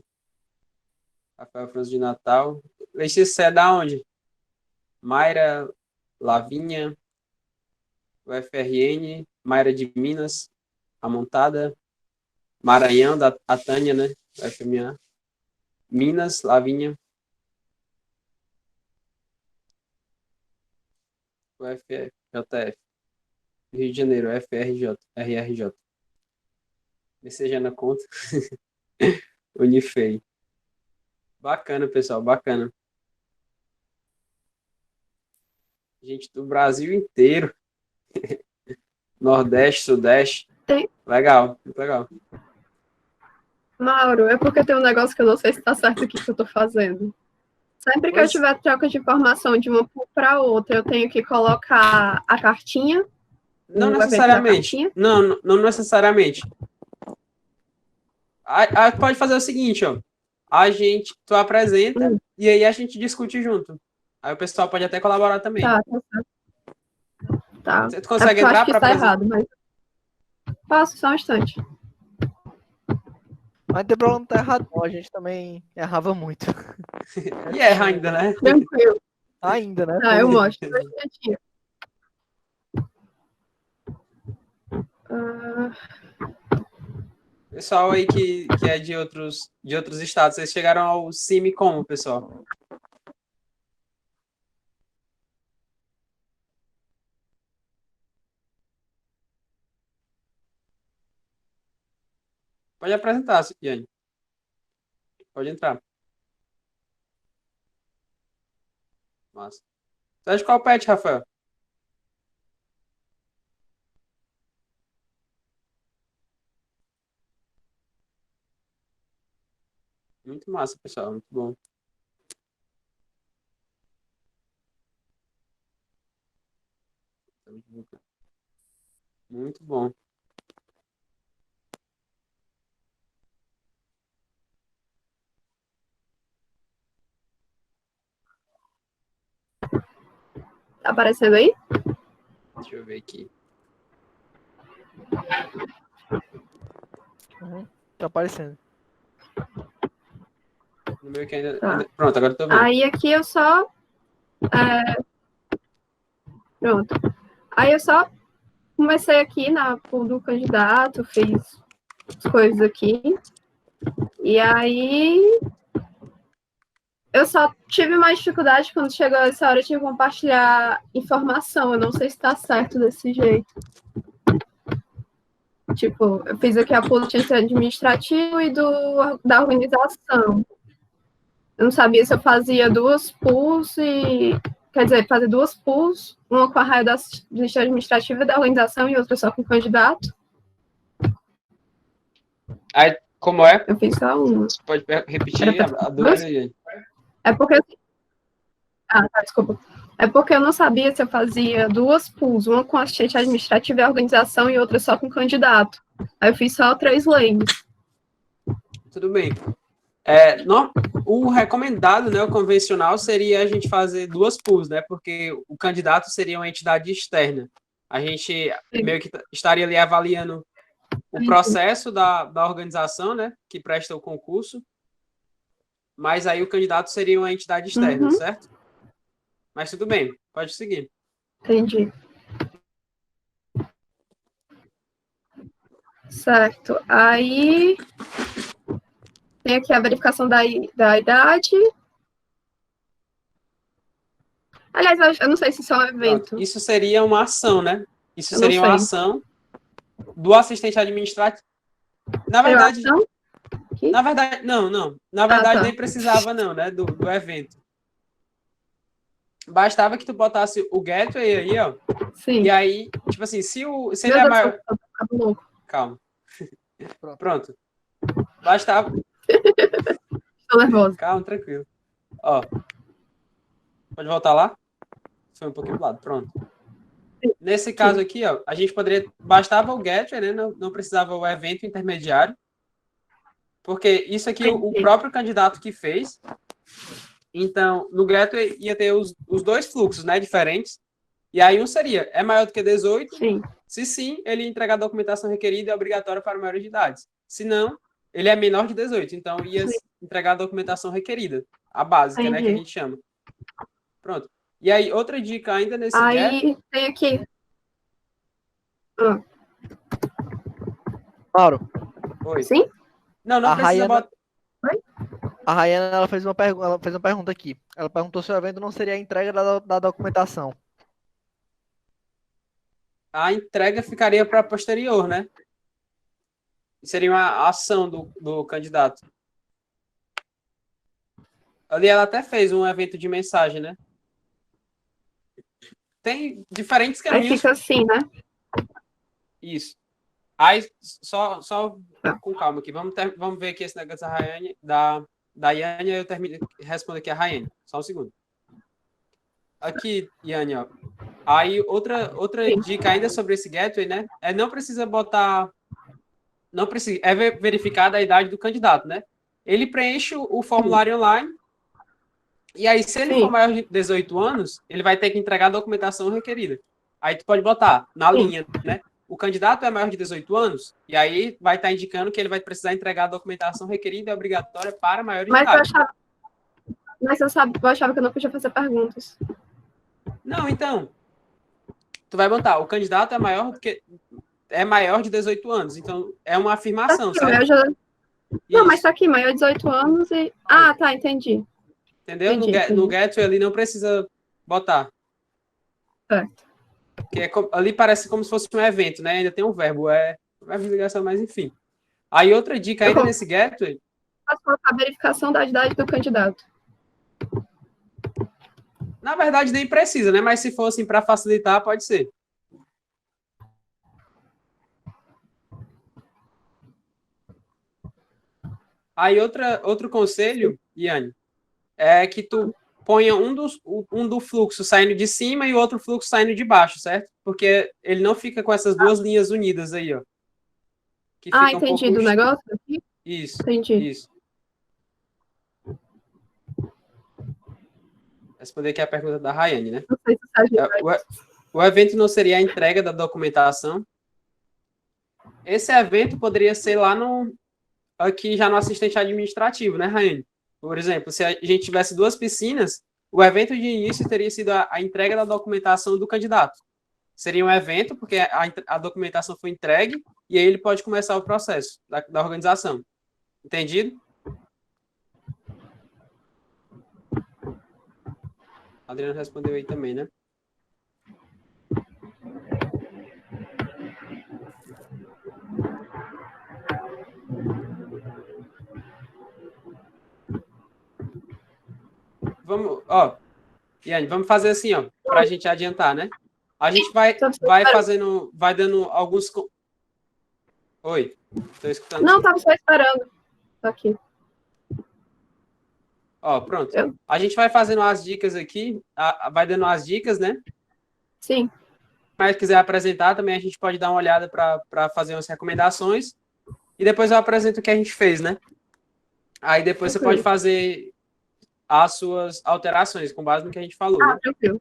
Rafael Franzo de Natal. Letícia, você é da onde? Mayra, Lavinha. UFRN, Mayra de Minas, Amontada, Maranhão, a Tânia, né? UFMA, Minas, Lavínia, UFJF, Rio de Janeiro, UFRJ, RRJ. Seja na conta. Unifei. Bacana, pessoal, bacana. Gente do Brasil inteiro. Nordeste, Sudeste. Tem. Legal, muito legal. Mauro, é porque tem um negócio que eu não sei se tá certo aqui que eu tô fazendo. Sempre que eu tiver troca de informação de uma para outra, eu tenho que colocar a cartinha. Não necessariamente. Não necessariamente. Pode fazer o seguinte, ó. Tu apresenta e aí a gente discute junto. Aí o pessoal pode até colaborar também. Tá. Você consegue entrar para apresentar? Tá errado, mas passo só um instante. Mas não tem problema, não tá errado, não. A gente também errava muito. E erra ainda, né? Tranquilo. Ainda, né? Eu mostro. Pessoal aí que é de outros estados, vocês chegaram ao CIMI como, pessoal? Pode apresentar, Yane. Pode entrar. Massa. Você é de qual pet, Rafael? Muito massa, pessoal. Muito bom. Muito bom. Tá aparecendo aí? Deixa eu ver aqui. Tá aparecendo. No meu que ainda... Tá. Pronto, agora eu tô vendo. Aí aqui eu só... Pronto. Aí eu só comecei aqui na pool do candidato, fiz as coisas aqui. E aí eu só tive mais dificuldade quando chegou essa hora de compartilhar informação. Eu não sei se tá certo desse jeito. Tipo, eu fiz aqui a pool do administrativo e da organização. Eu não sabia se eu fazia duas pools e... Quer dizer, fazer duas pools, uma com a raia da lista administrativa da organização e outra só com o candidato. Aí, como é? Eu fiz só uma. Você pode repetir a dúvida aí? É porque... desculpa. É porque eu não sabia se eu fazia duas pools, uma com assistente administrativa e organização e outra só com candidato. Aí eu fiz só 3 lanes. Tudo bem. O recomendado, né, o convencional, seria a gente fazer 2 pools, né? Porque o candidato seria uma entidade externa. A gente meio que estaria ali avaliando o processo da organização, né, que presta o concurso, mas aí o candidato seria uma entidade externa, certo? Mas tudo bem, pode seguir. Entendi. Certo. Aí tem aqui a verificação da idade. Aliás, eu não sei se isso é um evento. Pronto. Isso seria uma ação, né? Isso seria uma ação do assistente administrativo. Na verdade, não. Na verdade, nem precisava, não, né? Do evento. Bastava que tu botasse o gateway aí, ó. Sim. E aí, tipo assim, se ele é maior... Calma. Pronto. Bastava... Tô nervosa. Calma, tranquilo. Ó. Pode voltar lá? Foi um pouquinho pro lado. Pronto. Nesse caso aqui, ó, a gente poderia... Bastava o gateway, né? Não precisava o evento intermediário. Porque isso aqui, o próprio candidato que fez... Então, no gateway ia ter os 2 fluxos, né, diferentes. E aí um seria, é maior do que 18? Sim. Se sim, ele entrega a documentação requerida e é obrigatória para maiores de idade. Se não, ele é menor de 18. Então, ia entregar a documentação requerida. A básica, né, que a gente chama. Pronto. E aí, outra dica ainda nesse aí tem aqui. Ah, Mauro, Oi. sim? Não, não A precisa Rayana- botar. a Rayana ela fez uma pergunta aqui. Ela perguntou se o evento não seria a entrega da documentação. A entrega ficaria para posterior, né? Seria uma ação do candidato. Ali ela até fez um evento de mensagem, né? Tem diferentes Aí caminhos. fica assim, né? Isso. Aí, só com calma aqui. Vamos ver aqui esse negócio da Rayane, da Yane, eu respondo aqui a Rayane. Só um segundo. Aqui, Yane, ó. Aí, outra Sim. dica ainda sobre esse gateway, né? Não precisa botar... Não precisa... É verificada a idade do candidato, né? Ele preenche o formulário online. E aí, se ele Sim. for maior de 18 anos, ele vai ter que entregar a documentação requerida. Aí tu pode botar na Sim. linha, né? O candidato é maior de 18 anos, e aí vai estar indicando que ele vai precisar entregar a documentação requerida e obrigatória para maiores de Mas eu idade. achava que eu não podia fazer perguntas. Não, então, tu vai botar, o candidato é maior de 18 anos, então é uma afirmação, Aqui, certo? eu já... Não, Isso, mas tá aqui, maior de 18 anos e... Ah, tá, entendi. entendeu? Entendi. No gateway ali não precisa botar. Certo. Porque ali parece como se fosse um evento, né? Ainda tem um verbo, verbo de ligação, mas enfim. Aí outra dica ainda nesse gateway, Posso colocar a verificação da idade do candidato. na verdade nem precisa, né? Mas se for assim para facilitar, pode ser. Aí outro conselho, Iane, é que tu ponha um do fluxo saindo de cima e o outro fluxo saindo de baixo, certo? Porque ele não fica com essas duas linhas unidas aí, ó. Que Ah, fica um entendi, pouco... do negócio aqui? Isso, Entendi. isso. Responder aqui a pergunta da Rayane, né? Não sei se o Sérgio vai... O evento não seria a entrega da documentação. Esse evento poderia ser lá aqui já no assistente administrativo, né, Rayane? Por exemplo, se a gente tivesse duas piscinas, o evento de início teria sido a entrega da documentação do candidato. Seria um evento, porque a documentação foi entregue, e aí ele pode começar o processo da organização. Entendido? A Adriana respondeu aí também, né? Iane, vamos fazer assim, ó, para a gente adiantar, né? A gente vai dando alguns... Oi, estou escutando. Não, estava só esperando. Tô aqui. Ó, pronto. A gente vai fazendo as dicas aqui, vai dando as dicas, né? Sim. Mas quiser apresentar também, a gente pode dar uma olhada para fazer umas recomendações. E depois eu apresento o que a gente fez, né? Aí depois você pode fazer as suas alterações com base no que a gente falou. Né? Tranquilo.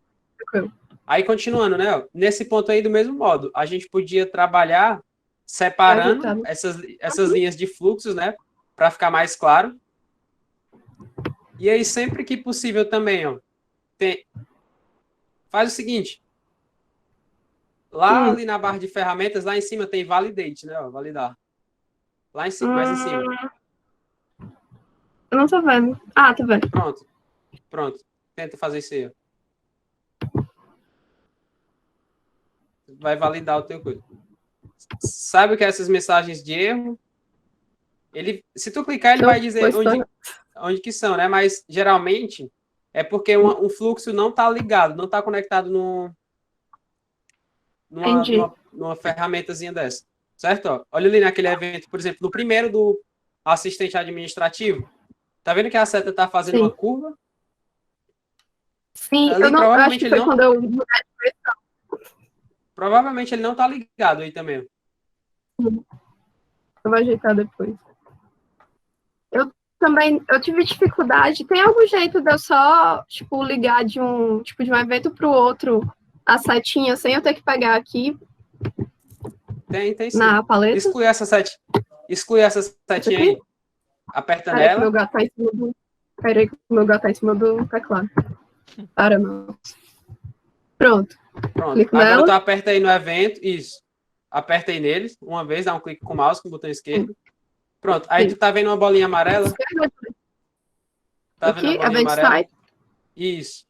Aí, continuando, né? Nesse ponto aí, do mesmo modo, a gente podia trabalhar separando essas linhas de fluxos, né? Para ficar mais claro. E aí, sempre que possível também, ó, faz o seguinte. Lá ali na barra de ferramentas, lá em cima tem validate, né? Ó, validar. Lá em cima, mais em cima. Eu não tô vendo. Ah, tô vendo. Pronto. Tenta fazer isso aí, ó. Vai validar o teu coisa. Sabe o que é essas mensagens de erro? Se tu clicar, ele vai dizer onde que são, né? Mas, geralmente, é porque um fluxo não está ligado, não está conectado numa ferramentazinha dessa. Certo? Ó, olha ali naquele evento, por exemplo, no primeiro do assistente administrativo. Tá vendo que a seta está fazendo uma curva? Sim, ali, eu acho que foi quando eu mudei de versão. Provavelmente ele não está ligado aí também. Eu vou ajeitar depois. Eu tive dificuldade. Tem algum jeito de eu só, tipo, ligar de um evento para o outro a setinha sem eu ter que pegar aqui? Tem sim. Na paleta? Exclui essa setinha aí. Aperta nela. Peraí que o meu gato tá em cima do teclado. Para, não. Pronto. Agora tu aperta aí no evento. Isso. Aperta aí neles, uma vez, dá um clique com o mouse, com o botão esquerdo. Pronto, aí tu tá vendo uma bolinha amarela? Tá vendo Aqui, a bolinha event amarela? site. Isso.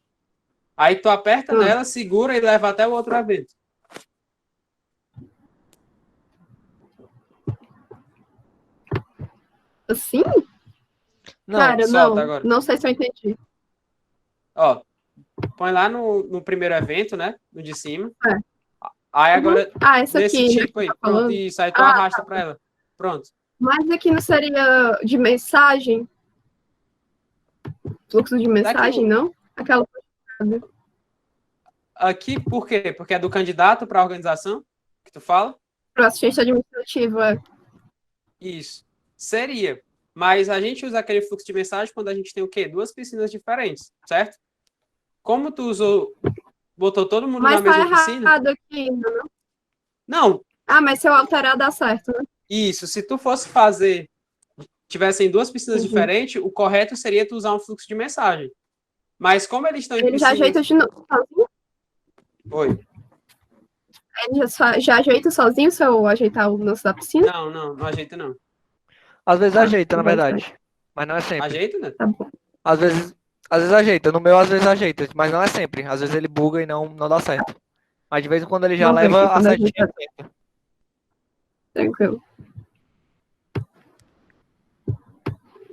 Aí tu aperta nela, segura e leva até o outro evento. Assim? Não, Cara, solta não. agora. Não sei se eu entendi. Ó, põe lá no primeiro evento, né? No de cima. É. Aí agora, Ah, essa nesse aqui, né, tipo aí, que tá pronto, falando? isso, aí tu Ah, arrasta pra ela. Pronto. Mas aqui não seria de mensagem? Fluxo de mensagem, não? Aquela. Aqui, por quê? Porque é do candidato para a organização que tu fala? Para assistente administrativo, é. Isso. Seria. Mas a gente usa aquele fluxo de mensagem quando a gente tem o quê? Duas piscinas diferentes, certo? Como tu botou todo mundo Mas na mesma tá piscina? errado aqui, não? Não, Ah, mas se eu alterar, dá certo, né? isso. Se tu fosse fazer, tivessem duas piscinas Uhum. diferentes, o correto seria tu usar um fluxo de mensagem. Mas como eles estão em Ele já ajeita piscinas... de novo sozinho? Oi. Ele já ajeita sozinho se eu ajeitar o lance da piscina? Não ajeita não. Às vezes ajeita, na Tá bom, verdade. Mas não é sempre. Ajeita, né? Tá bom. Às vezes ajeita. No meu, às vezes ajeita. Mas não é sempre. Às vezes ele buga e não dá certo. Mas de vez em quando ele já Vamos ver aqui leva a quando a gente setinha tá certa. tranquilo.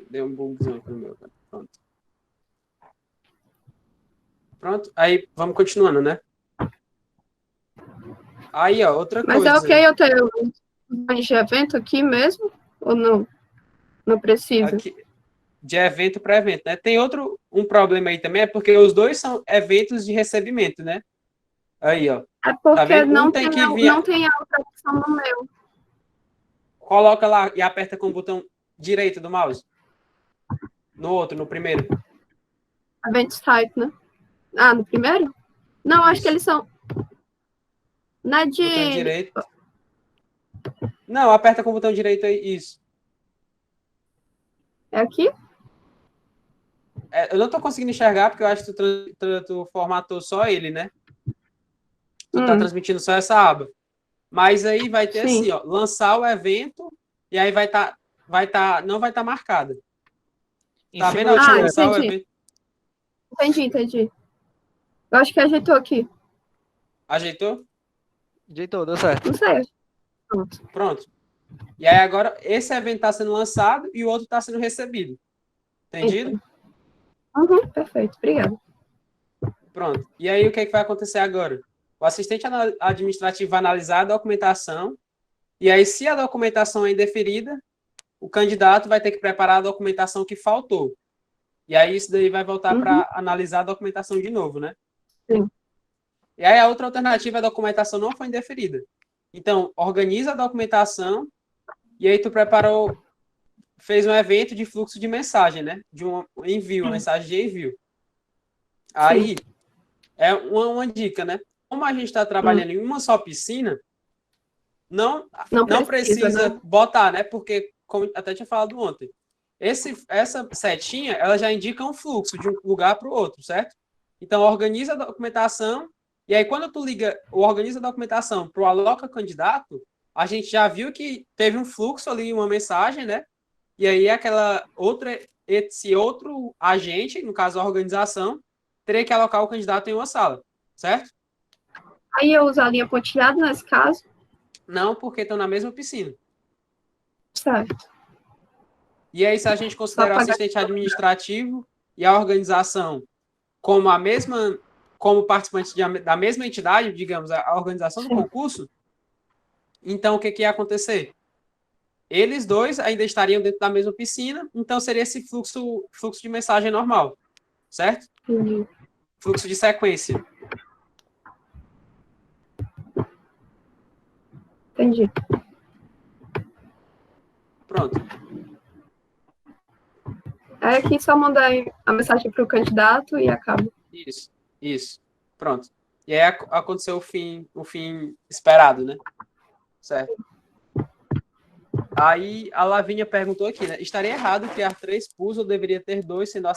Deu um bugzão aqui no meu. Pronto. Pronto. Aí, vamos continuando, né? Aí, ó, outra Mas coisa. é ok eu ter um de evento aqui mesmo? Ou não? Não precisa? Aqui, de evento para evento, né? Tem um problema aí também, é porque os dois são eventos de recebimento, né? Aí, ó. É Tá porque vendo? não Tem tem, que vir... não tem a outra opção no meu. Coloca lá e aperta com o botão direito do mouse. No outro, no primeiro. Event type, né? Ah, no primeiro? Não, acho que eles são. Não é de. Botão direito. Não, aperta com o botão direito aí. Isso. É aqui? Eu não tô conseguindo enxergar, porque eu acho que tu formatou só ele, né? Tu tá transmitindo só essa aba. Mas aí vai ter Sim. assim, ó, lançar o evento, e aí não vai estar marcada. Tá vendo? Lançar o evento. Entendi. Eu acho que ajeitou aqui. Ajeitou? Ajeitou, deu certo. Não sei. Pronto. E aí agora, esse evento está sendo lançado e o outro está sendo recebido. Entendido? Uhum, perfeito, obrigada. Pronto. E aí o que vai acontecer agora? O assistente administrativo vai analisar a documentação, e aí se a documentação é indeferida, o candidato vai ter que preparar a documentação que faltou. E aí isso daí vai voltar para analisar a documentação de novo, né? Sim. E aí a outra alternativa é a documentação não foi indeferida. Então, organiza a documentação e aí tu fez um evento de fluxo de mensagem, né? De um envio, uma mensagem de envio. Aí, é uma dica, né? Como a gente está trabalhando em uma só piscina, não precisa né? botar, né? Porque, como até tinha falado ontem, essa setinha, ela já indica um fluxo de um lugar para o outro, certo? Então, organiza a documentação, e aí quando tu organiza a documentação para o aloca candidato, a gente já viu que teve um fluxo ali, uma mensagem, né? E aí esse outro agente, no caso a organização, teria que alocar o candidato em uma sala, certo? Aí eu uso a linha pontilhada nesse caso. Não, porque estão na mesma piscina. Certo. E aí, se a gente considera o assistente administrativo e a organização como participantes da mesma entidade, digamos, a organização do concurso, então o que ia acontecer? Eles dois ainda estariam dentro da mesma piscina, então seria esse fluxo de mensagem normal, certo? Entendi. Fluxo de sequência. Entendi. Pronto. Aí aqui só mandar a mensagem para o candidato e acaba. Isso. Pronto. E aí aconteceu o fim esperado, né? Certo. Aí a Lavínia perguntou aqui, né? Estaria errado criar 3 pools ou deveria ter 2, sendo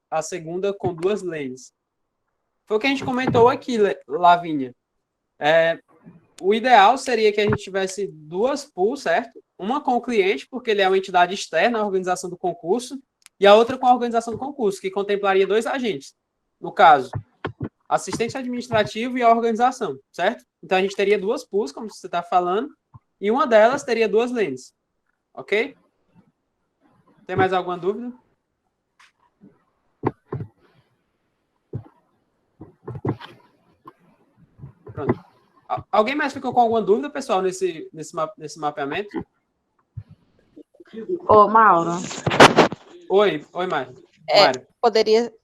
a segunda com 2 lanes? Foi o que a gente comentou aqui, Lavínia. o ideal seria que a gente tivesse duas pools, certo? Uma com o cliente, porque ele é uma entidade externa à organização do concurso, e a outra com a organização do concurso, que contemplaria dois agentes. No caso, assistente administrativo e a organização, certo? Então a gente teria duas pools, como você está falando, e uma delas teria duas lanes, ok? Tem mais alguma dúvida? Pronto. Alguém mais ficou com alguma dúvida, pessoal, nesse mapeamento? Ô, Mauro, Oi, Mário. Mário.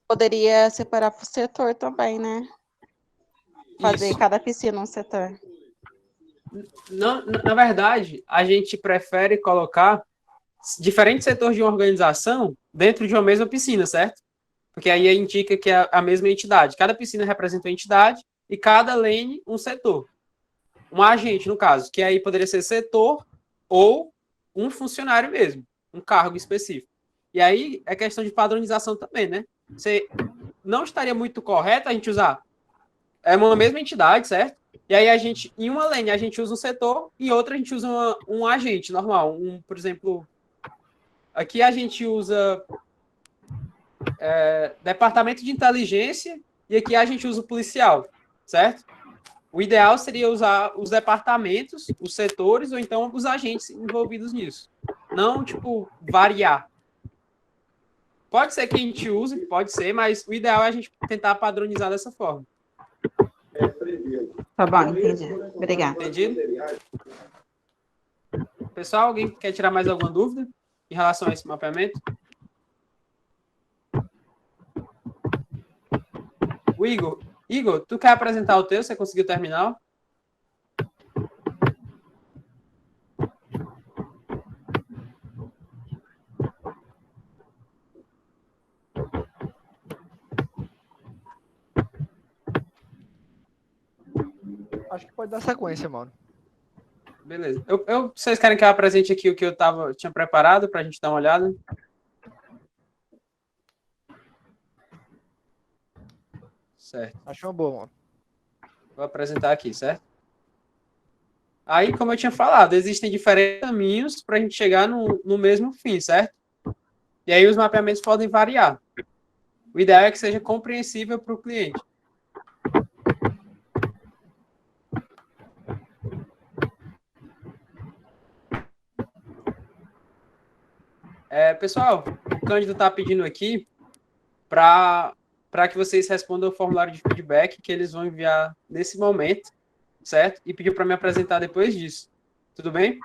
Poderia separar por setor também, né? Fazer Isso. cada piscina um setor. Na verdade, a gente prefere colocar diferentes setores de uma organização dentro de uma mesma piscina, certo? Porque aí indica que é a mesma entidade. Cada piscina representa uma entidade e cada lane um setor. Um agente, no caso, que aí poderia ser setor ou um funcionário mesmo, um cargo específico. E aí é questão de padronização também, né? Você não estaria muito correto a gente usar uma mesma entidade, certo? E aí a gente, em uma lane, a gente usa um setor, e outra a gente usa um agente normal. Por exemplo, aqui a gente usa departamento de inteligência e aqui a gente usa o policial, certo? O ideal seria usar os departamentos, os setores, ou então os agentes envolvidos nisso. Não, tipo, variar. Pode ser que a gente use, pode ser, mas o ideal é a gente tentar padronizar dessa forma. Tá bom, entendi. Obrigada. Entendido? Pessoal, alguém quer tirar mais alguma dúvida em relação a esse mapeamento? O Igor, tu quer apresentar o teu? Você conseguiu terminar? Acho que pode dar sequência, mano. Beleza. Vocês querem que eu apresente aqui o que eu tinha preparado para a gente dar uma olhada? Certo. Acho uma boa, mano. Vou apresentar aqui, certo? Aí, como eu tinha falado, existem diferentes caminhos para a gente chegar no mesmo fim, certo? E aí os mapeamentos podem variar. O ideal é que seja compreensível para o cliente. Pessoal, o Cândido está pedindo aqui para que vocês respondam o formulário de feedback que eles vão enviar nesse momento, certo? E pediu para me apresentar depois disso. Tudo bem?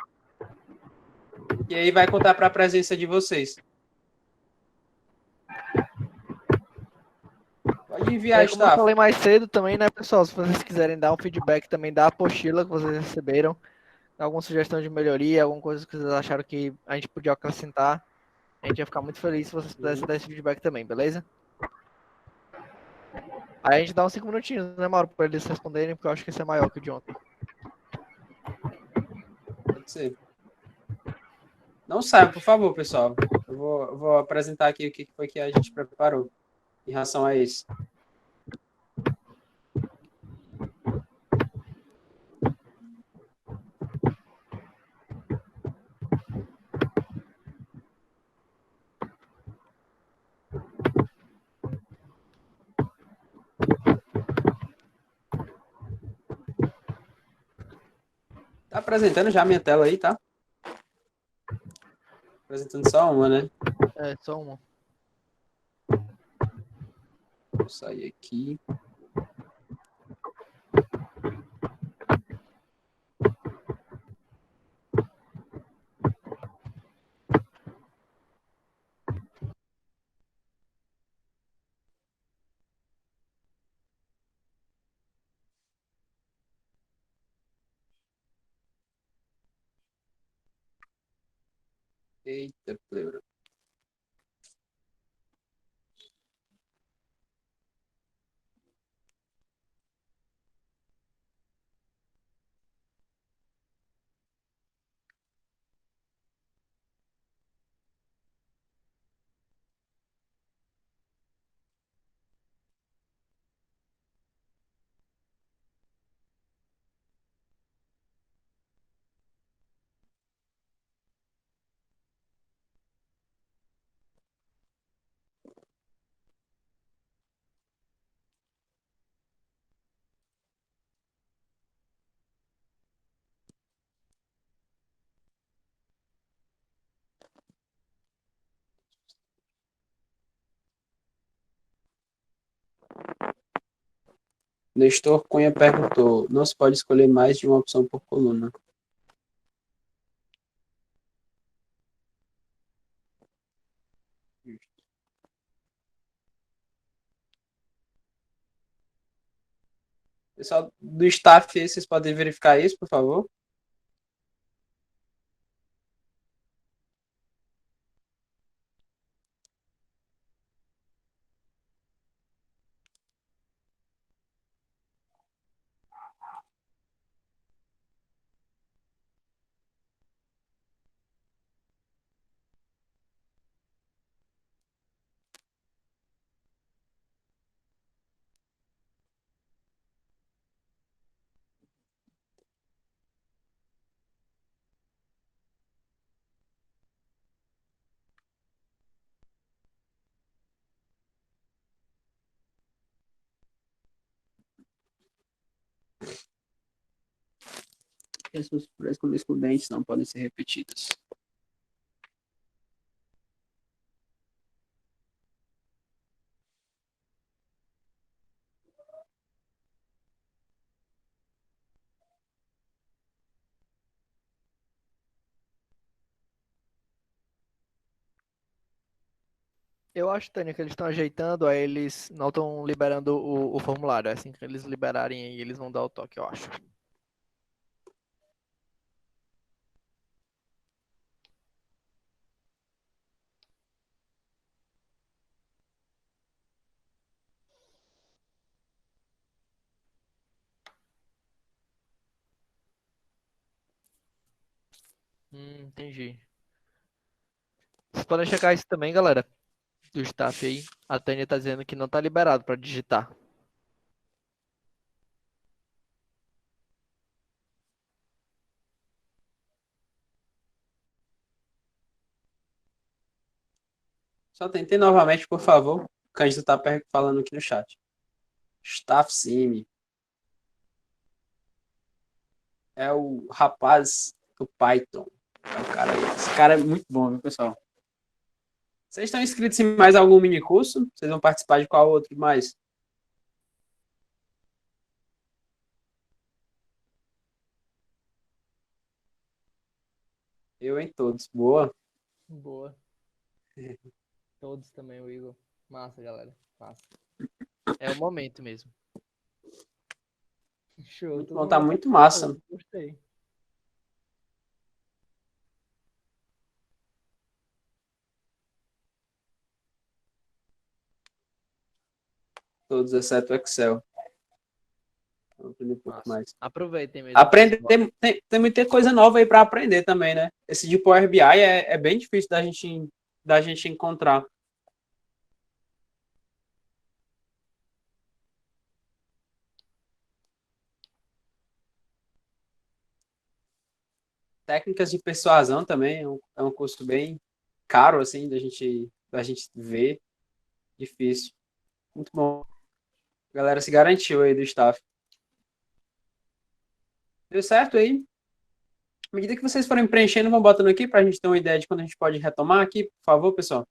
E aí vai contar para a presença de vocês. Pode enviar, Como eu staff. falei mais cedo também, né, pessoal? Se vocês quiserem dar um feedback também da apostila que vocês receberam, alguma sugestão de melhoria, alguma coisa que vocês acharam que a gente podia acrescentar, a gente ia ficar muito feliz se vocês pudessem dar esse feedback também, beleza? Aí a gente dá uns 5 minutinhos, né, Mauro, para eles responderem, porque eu acho que esse é maior que o de ontem. Pode ser. Não saiam, por favor, pessoal. Eu vou apresentar aqui o que foi que a gente preparou em relação a isso. Tá apresentando já a minha tela aí, tá? Apresentando só uma, né? É, só uma. Vou sair aqui. Eita, pleura. Nestor Cunha perguntou: não se pode escolher mais de uma opção por coluna? Pessoal do staff, vocês podem verificar isso, por favor? Essas excludentes não podem ser repetidas. Eu acho, Tânia, que eles estão ajeitando, aí eles não estão liberando o formulário. É assim que eles liberarem aí, eles vão dar o toque, eu acho. Entendi. Vocês podem checar isso também, galera, do staff aí. A Tânia tá dizendo que não tá liberado para digitar. Só tentei novamente, por favor. O Cândido está falando aqui no chat. Staff Sim. É o rapaz do Python. É o cara aí. Esse cara é muito bom, viu, pessoal? Vocês estão inscritos em mais algum mini curso? Vocês vão participar de qual outro mais? Eu em todos. Boa. Boa. Todos também, o Igor. Massa, galera. Massa. É o momento mesmo. Show. Muito todo bom, mundo tá muito massa. Gostei. Todos, exceto o Excel. Vou aprender um pouco Massa. mais. Aproveitem mesmo. Aprender, tem muita coisa nova aí para aprender também, né? Esse de Power BI é bem difícil da gente encontrar. Técnicas de persuasão também é um curso bem caro, assim, da gente ver. Difícil. Muito bom. A galera se garantiu aí do staff. Deu certo aí? À medida que vocês forem preenchendo, vão botando aqui para a gente ter uma ideia de quando a gente pode retomar aqui, por favor, pessoal.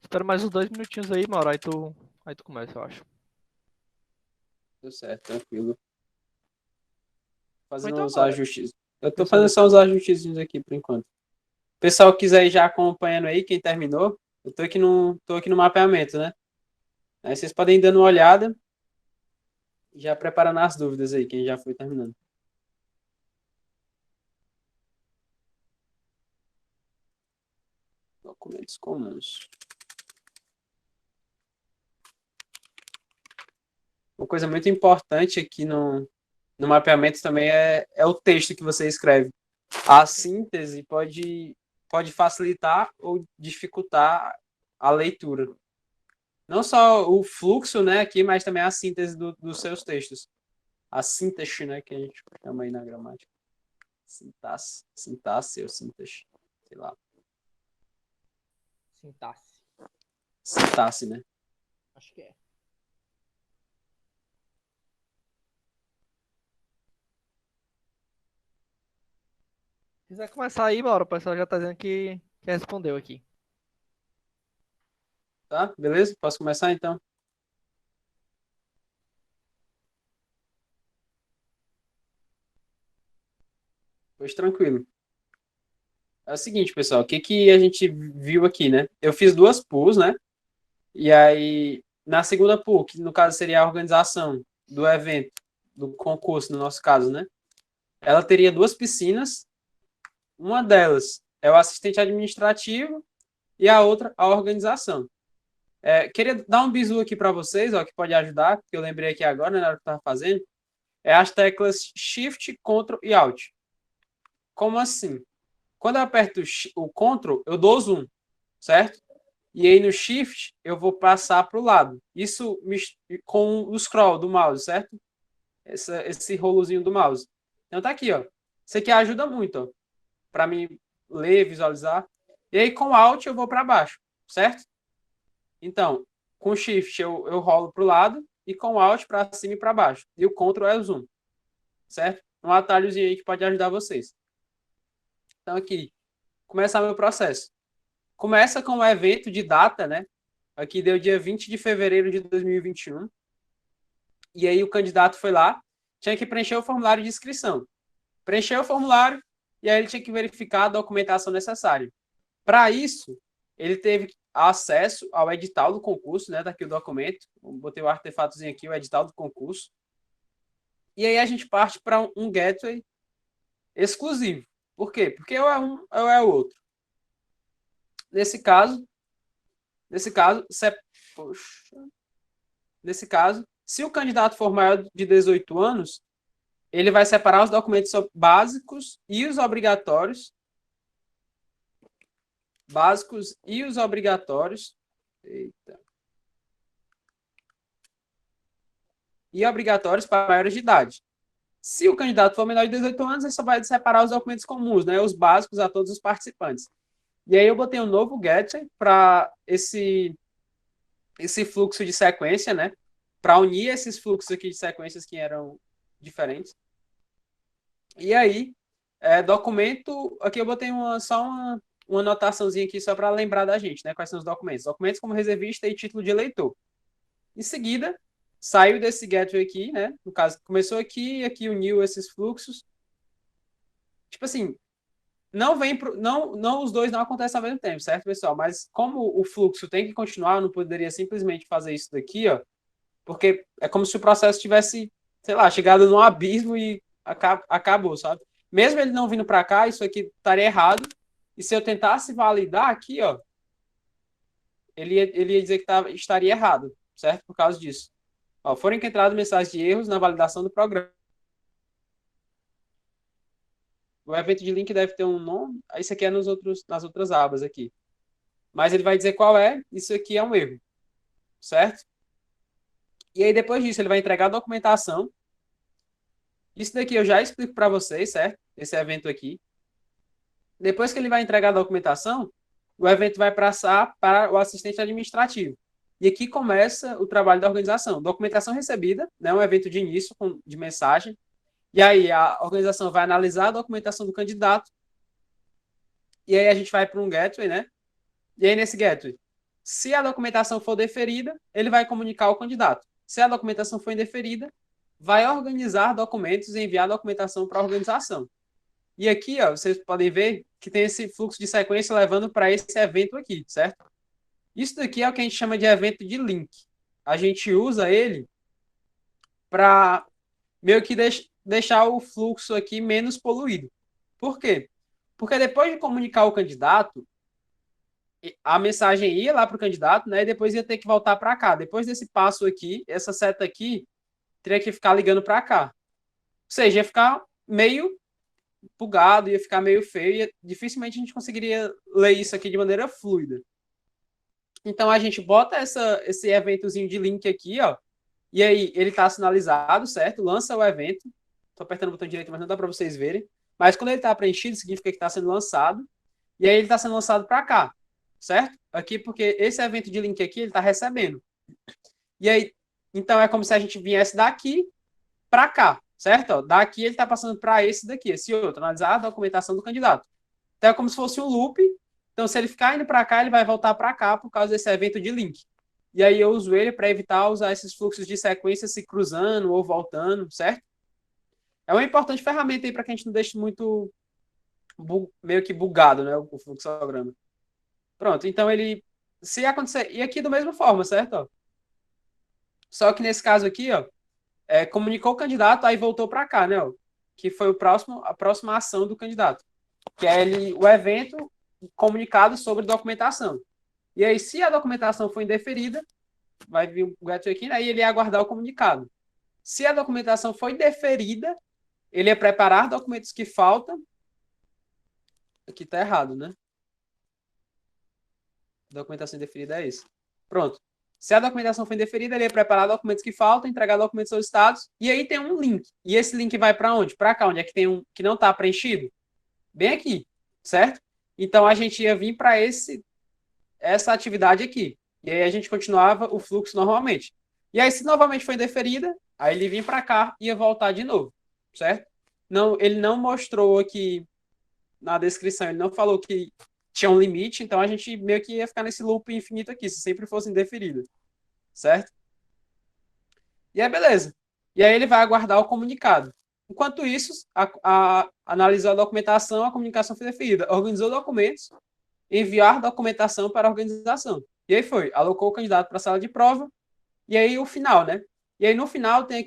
Espera mais uns 2 minutinhos aí, Mauro. Aí tu começa, eu acho. Deu certo, tranquilo. Fazendo Então os agora. ajustes. Eu tô Pessoal, fazendo só os ajustes aqui por enquanto. O pessoal quiser ir já acompanhando aí, quem terminou, eu tô aqui no mapeamento, né? Aí vocês podem ir dando uma olhada e já preparando as dúvidas aí, quem já foi terminando. Documentos comuns. Uma coisa muito importante aqui no mapeamento também é o texto que você escreve. A síntese pode facilitar ou dificultar a leitura. não só o fluxo, né, aqui, mas também a síntese dos seus textos. A síntese, né, que a gente chama aí na gramática. Sintaxe ou síntese, sei lá. Sintaxe. Sintaxe, né? Acho que é. Se quiser começar aí, Mauro, o pessoal já tá dizendo que respondeu aqui. Tá? Beleza? Posso começar então? Pois tranquilo. É o seguinte, pessoal, o que a gente viu aqui, né? Eu fiz 2 pools, né? E aí, na segunda pool, que no caso seria a organização do evento, do concurso, no nosso caso, né? Ela teria 2 piscinas. Uma delas é o assistente administrativo e a outra a organização. Queria dar um bisu aqui para vocês, ó, que pode ajudar, que eu lembrei aqui agora, né, na hora que eu estava fazendo. É as teclas Shift, Ctrl e Alt. Como assim? Quando eu aperto o Ctrl, eu dou zoom, certo? E aí no Shift, eu vou passar para o lado. Isso com o scroll do mouse, certo? Esse rolozinho do mouse. Então tá aqui, ó. Isso aqui ajuda muito, ó, para mim ler, visualizar. E aí com Alt eu vou para baixo, certo? Então, com Shift eu rolo para o lado e com Alt para cima e para baixo. E o Ctrl é o zoom, certo? Um atalhozinho aí que pode ajudar vocês. Então aqui, começar meu processo. Começa com o evento de data, né? Aqui deu dia 20 de fevereiro de 2021. E aí o candidato foi lá, tinha que preencher o formulário de inscrição. Preencheu o formulário e aí ele tinha que verificar a documentação necessária. Para isso, ele teve acesso ao edital do concurso, né? Tá aqui o documento. Botei o artefatozinho aqui, o edital do concurso. E aí a gente parte para um gateway exclusivo. Por quê? Porque ou é um ou é o outro. Nesse caso, se o candidato for maior de 18 anos, ele vai separar os documentos básicos e os obrigatórios. Eita. E obrigatórios para maiores de idade. Se o candidato for menor de 18 anos, ele só vai separar os documentos comuns, né, os básicos a todos os participantes. E aí eu botei um novo gateway para esse fluxo de sequência, né, para unir esses fluxos aqui de sequências que eram diferentes. E aí, documento, aqui eu botei só uma anotaçãozinha aqui só para lembrar da gente, né, quais são os documentos. Documentos como reservista e título de eleitor. Em seguida, saiu desse gateway aqui, né? No caso, começou aqui e aqui uniu esses fluxos. Tipo assim, não os dois não acontecem ao mesmo tempo, certo, pessoal? Mas como o fluxo tem que continuar, eu não poderia simplesmente fazer isso daqui, ó, porque é como se o processo tivesse, sei lá, chegado num abismo e acabou, sabe? Mesmo ele não vindo para cá, isso aqui estaria errado. E se eu tentasse validar aqui, ó, ele ia dizer que estaria errado, certo? Por causa disso. Ó, foram encontradas mensagens de erros na validação do programa. O evento de link deve ter um nome. Isso aqui é nas outras abas aqui. Mas ele vai dizer qual é. Isso aqui é um erro. Certo? E aí, depois disso, ele vai entregar a documentação. Isso daqui eu já explico para vocês, certo? Esse evento aqui. Depois que ele vai entregar a documentação, o evento vai passar para o assistente administrativo. E aqui começa o trabalho da organização. Documentação recebida, né, um evento de início de mensagem. E aí a organização vai analisar a documentação do candidato. E aí a gente vai para um gateway, né? E aí nesse gateway, se a documentação for deferida, ele vai comunicar ao candidato. Se a documentação for indeferida, vai organizar documentos e enviar a documentação para a organização. E aqui, ó, vocês podem ver que tem esse fluxo de sequência levando para esse evento aqui, certo? Isso daqui é o que a gente chama de evento de link. A gente usa ele para meio que deixar o fluxo aqui menos poluído. Por quê? Porque depois de comunicar o candidato, a mensagem ia lá para o candidato, né? E depois ia ter que voltar para cá. Depois desse passo aqui, essa seta aqui teria que ficar ligando para cá. Ou seja, ia ficar meio bugado, ia ficar meio feio. Dificilmente a gente conseguiria ler isso aqui de maneira fluida. Então, a gente bota esse eventozinho de link aqui, ó, e aí ele está sinalizado, certo? Lança o evento. Estou apertando o botão direito, mas não dá para vocês verem. Mas quando ele está preenchido, significa que está sendo lançado. E aí ele está sendo lançado para cá, certo? Aqui, porque esse evento de link aqui, ele está recebendo. E aí, então é como se a gente viesse daqui para cá, certo? Ó, daqui ele está passando para esse daqui, esse outro, analisar a documentação do candidato. Então é como se fosse um loop. Então, se ele ficar indo para cá, ele vai voltar para cá por causa desse evento de link. E aí eu uso ele para evitar usar esses fluxos de sequência se cruzando ou voltando, certo? É uma importante ferramenta aí para que a gente não deixe muito meio que bugado, né, o fluxograma. Pronto, então ele, se acontecer, e aqui da mesma forma, certo? Ó. Só que nesse caso aqui, ó, comunicou o candidato, aí voltou para cá, né, ó, que foi a próxima ação do candidato, que é o evento comunicado sobre documentação. E aí, se a documentação for indeferida, vai vir o gatilho aqui, né, e ele ia aguardar o comunicado. Se a documentação foi deferida, ele ia preparar documentos que faltam. Aqui está errado, né? Documentação indeferida é isso. Pronto. Se a documentação foi indeferida, ele ia preparar documentos que faltam, entregar documentos solicitados, e aí tem um link. E esse link vai para onde? Para cá, onde é que tem um que não está preenchido? Bem aqui, certo? Então a gente ia vir para essa atividade aqui. E aí a gente continuava o fluxo normalmente. E aí, se novamente foi indeferida, aí ele vinha para cá e ia voltar de novo, certo? Não, ele não mostrou aqui na descrição, ele não falou que tinha um limite, então a gente meio que ia ficar nesse loop infinito aqui, se sempre fosse indeferido, certo? E aí, beleza. E aí ele vai aguardar o comunicado. Enquanto isso, analisou a documentação, a comunicação foi deferida. Organizou documentos, enviar documentação para a organização. E aí foi, alocou o candidato para a sala de prova, e aí o final, né? E aí no final tem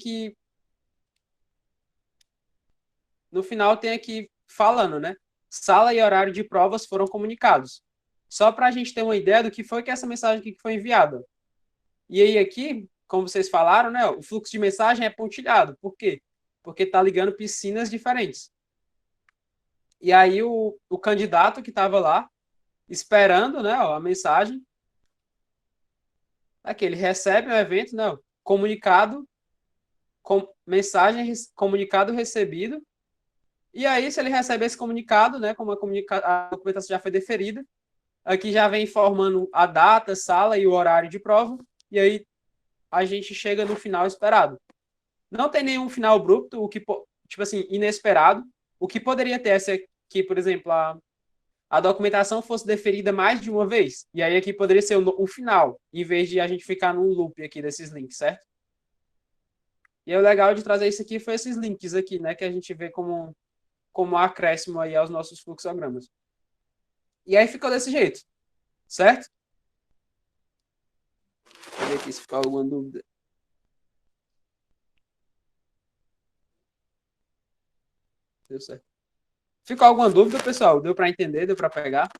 aqui falando, né? Sala e horário de provas foram comunicados. Só para a gente ter uma ideia do que foi que essa mensagem aqui que foi enviada. E aí aqui, como vocês falaram, né? O fluxo de mensagem é pontilhado. Por quê? Porque está ligando piscinas diferentes. E aí o candidato que estava lá, esperando, né, ó, a mensagem, aqui ele recebe o evento, né, comunicado, mensagem, comunicado recebido. E aí, se ele recebe esse comunicado, né, como a documentação já foi deferida, aqui já vem informando a data, sala e o horário de prova, e aí a gente chega no final esperado. Não tem nenhum final abrupto, o que, tipo assim, inesperado. O que poderia ter é que, por exemplo, a documentação fosse deferida mais de uma vez, e aí aqui poderia ser o final, em vez de a gente ficar num loop aqui desses links, certo? E o legal de trazer isso aqui foi esses links aqui, né, que a gente vê como acréscimo aí aos nossos fluxogramas. E aí ficou desse jeito, certo? Deixa eu ver aqui se ficou alguma dúvida. Deu certo. Ficou alguma dúvida, pessoal? Deu para entender? Deu para pegar?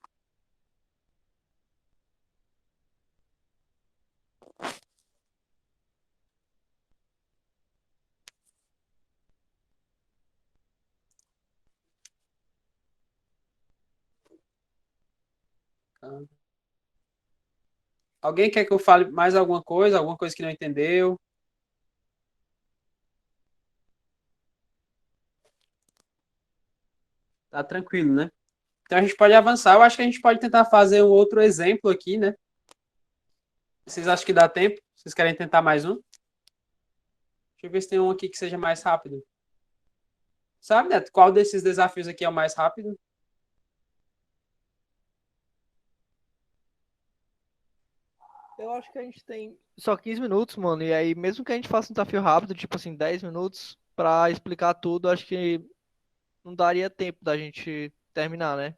Alguém quer que eu fale mais alguma coisa que não entendeu? Tá tranquilo, né? Então a gente pode avançar. Eu acho que a gente pode tentar fazer um outro exemplo aqui, né? Vocês acham que dá tempo? Vocês querem tentar mais um? Deixa eu ver se tem um aqui que seja mais rápido. Sabe, Neto? Qual desses desafios aqui é o mais rápido? Eu acho que a gente tem só 15 minutos, mano. E aí, mesmo que a gente faça um desafio rápido, tipo assim, 10 minutos, pra explicar tudo, acho que não daria tempo da gente terminar, né?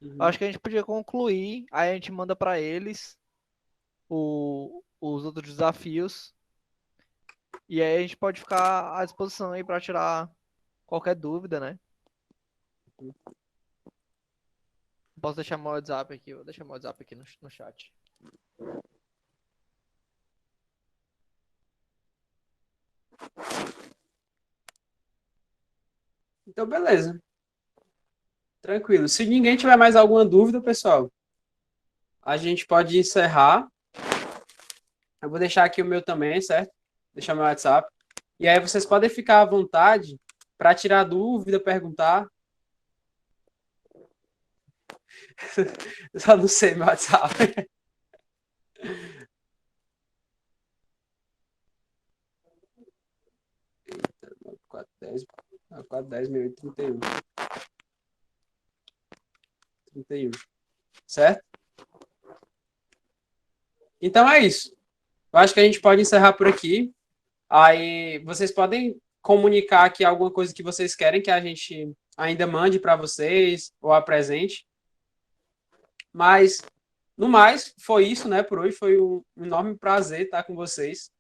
Uhum. Acho que a gente podia concluir, aí a gente manda pra eles os outros desafios. E aí a gente pode ficar à disposição aí pra tirar qualquer dúvida, né? Posso deixar meu WhatsApp aqui, vou deixar meu WhatsApp aqui no chat. Então, beleza. Tranquilo. Se ninguém tiver mais alguma dúvida, pessoal, a gente pode encerrar. Eu vou deixar aqui o meu também, certo? Deixar meu WhatsApp. E aí vocês podem ficar à vontade para tirar dúvida, perguntar. Eu só não sei meu WhatsApp. Eita, 410 31. Certo? Então é isso. Eu acho que a gente pode encerrar por aqui. Aí vocês podem comunicar aqui alguma coisa que vocês querem que a gente ainda mande para vocês ou apresente. Mas, no mais, foi isso, né? Por hoje foi um enorme prazer estar com vocês.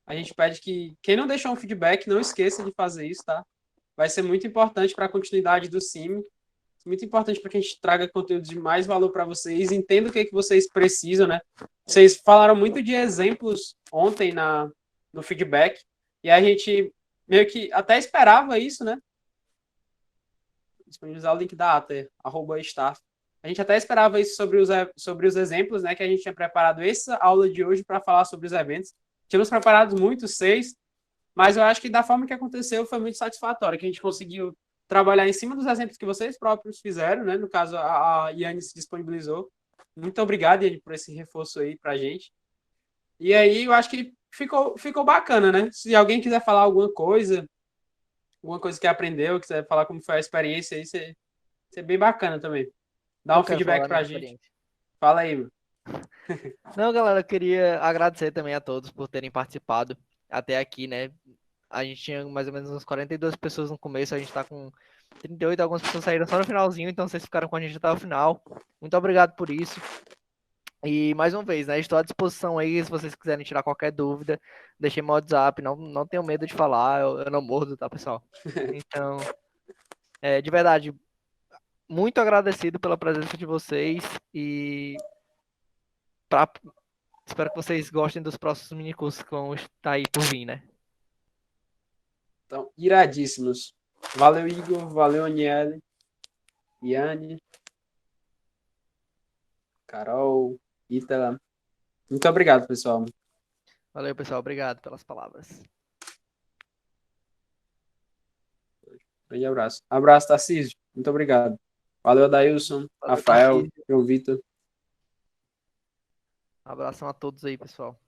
A gente pede que quem não deixou um feedback, não esqueça de fazer isso, tá? Vai ser muito importante para a continuidade do CIM. Muito importante para que a gente traga conteúdo de mais valor para vocês. Entenda o que vocês precisam, né? Vocês falaram muito de exemplos ontem no feedback. E a gente meio que até esperava isso, né? Disponibilizar o link da ata, @staff. A gente até esperava isso sobre os exemplos, né? Que a gente tinha preparado essa aula de hoje para falar sobre os eventos. Tínhamos preparado muitos 6, mas eu acho que da forma que aconteceu foi muito satisfatório, que a gente conseguiu trabalhar em cima dos exemplos que vocês próprios fizeram, né? No caso, a Yane se disponibilizou. Muito obrigado, Yane, por esse reforço aí para a gente. E aí, eu acho que ficou bacana, né? Se alguém quiser falar alguma coisa que aprendeu, quiser falar como foi a experiência aí, é bem bacana também. Dá um feedback pra gente. Fala aí, meu. Não, galera, eu queria agradecer também a todos por terem participado até aqui, né? A gente tinha mais ou menos uns 42 pessoas no começo, a gente tá com 38, algumas pessoas saíram só no finalzinho, então vocês ficaram com a gente até o final. Muito obrigado por isso. E mais uma vez, né? Estou à disposição aí, se vocês quiserem tirar qualquer dúvida, deixei meu WhatsApp, não tenham medo de falar, eu não mordo, tá, pessoal? Então, de verdade, muito agradecido pela presença de vocês e espero que vocês gostem dos próximos minicursos que vão estar aí por vir, né? Então, iradíssimos. Valeu, Igor. Valeu, Aniele. Yane. Carol. Ítala. Muito obrigado, pessoal. Valeu, pessoal. Obrigado pelas palavras. Grande abraço. Abraço, Tarcísio. Muito obrigado. Valeu, Adailson, Valeu, Rafael, Tarcísio. João Vitor. Um abração a todos aí, pessoal.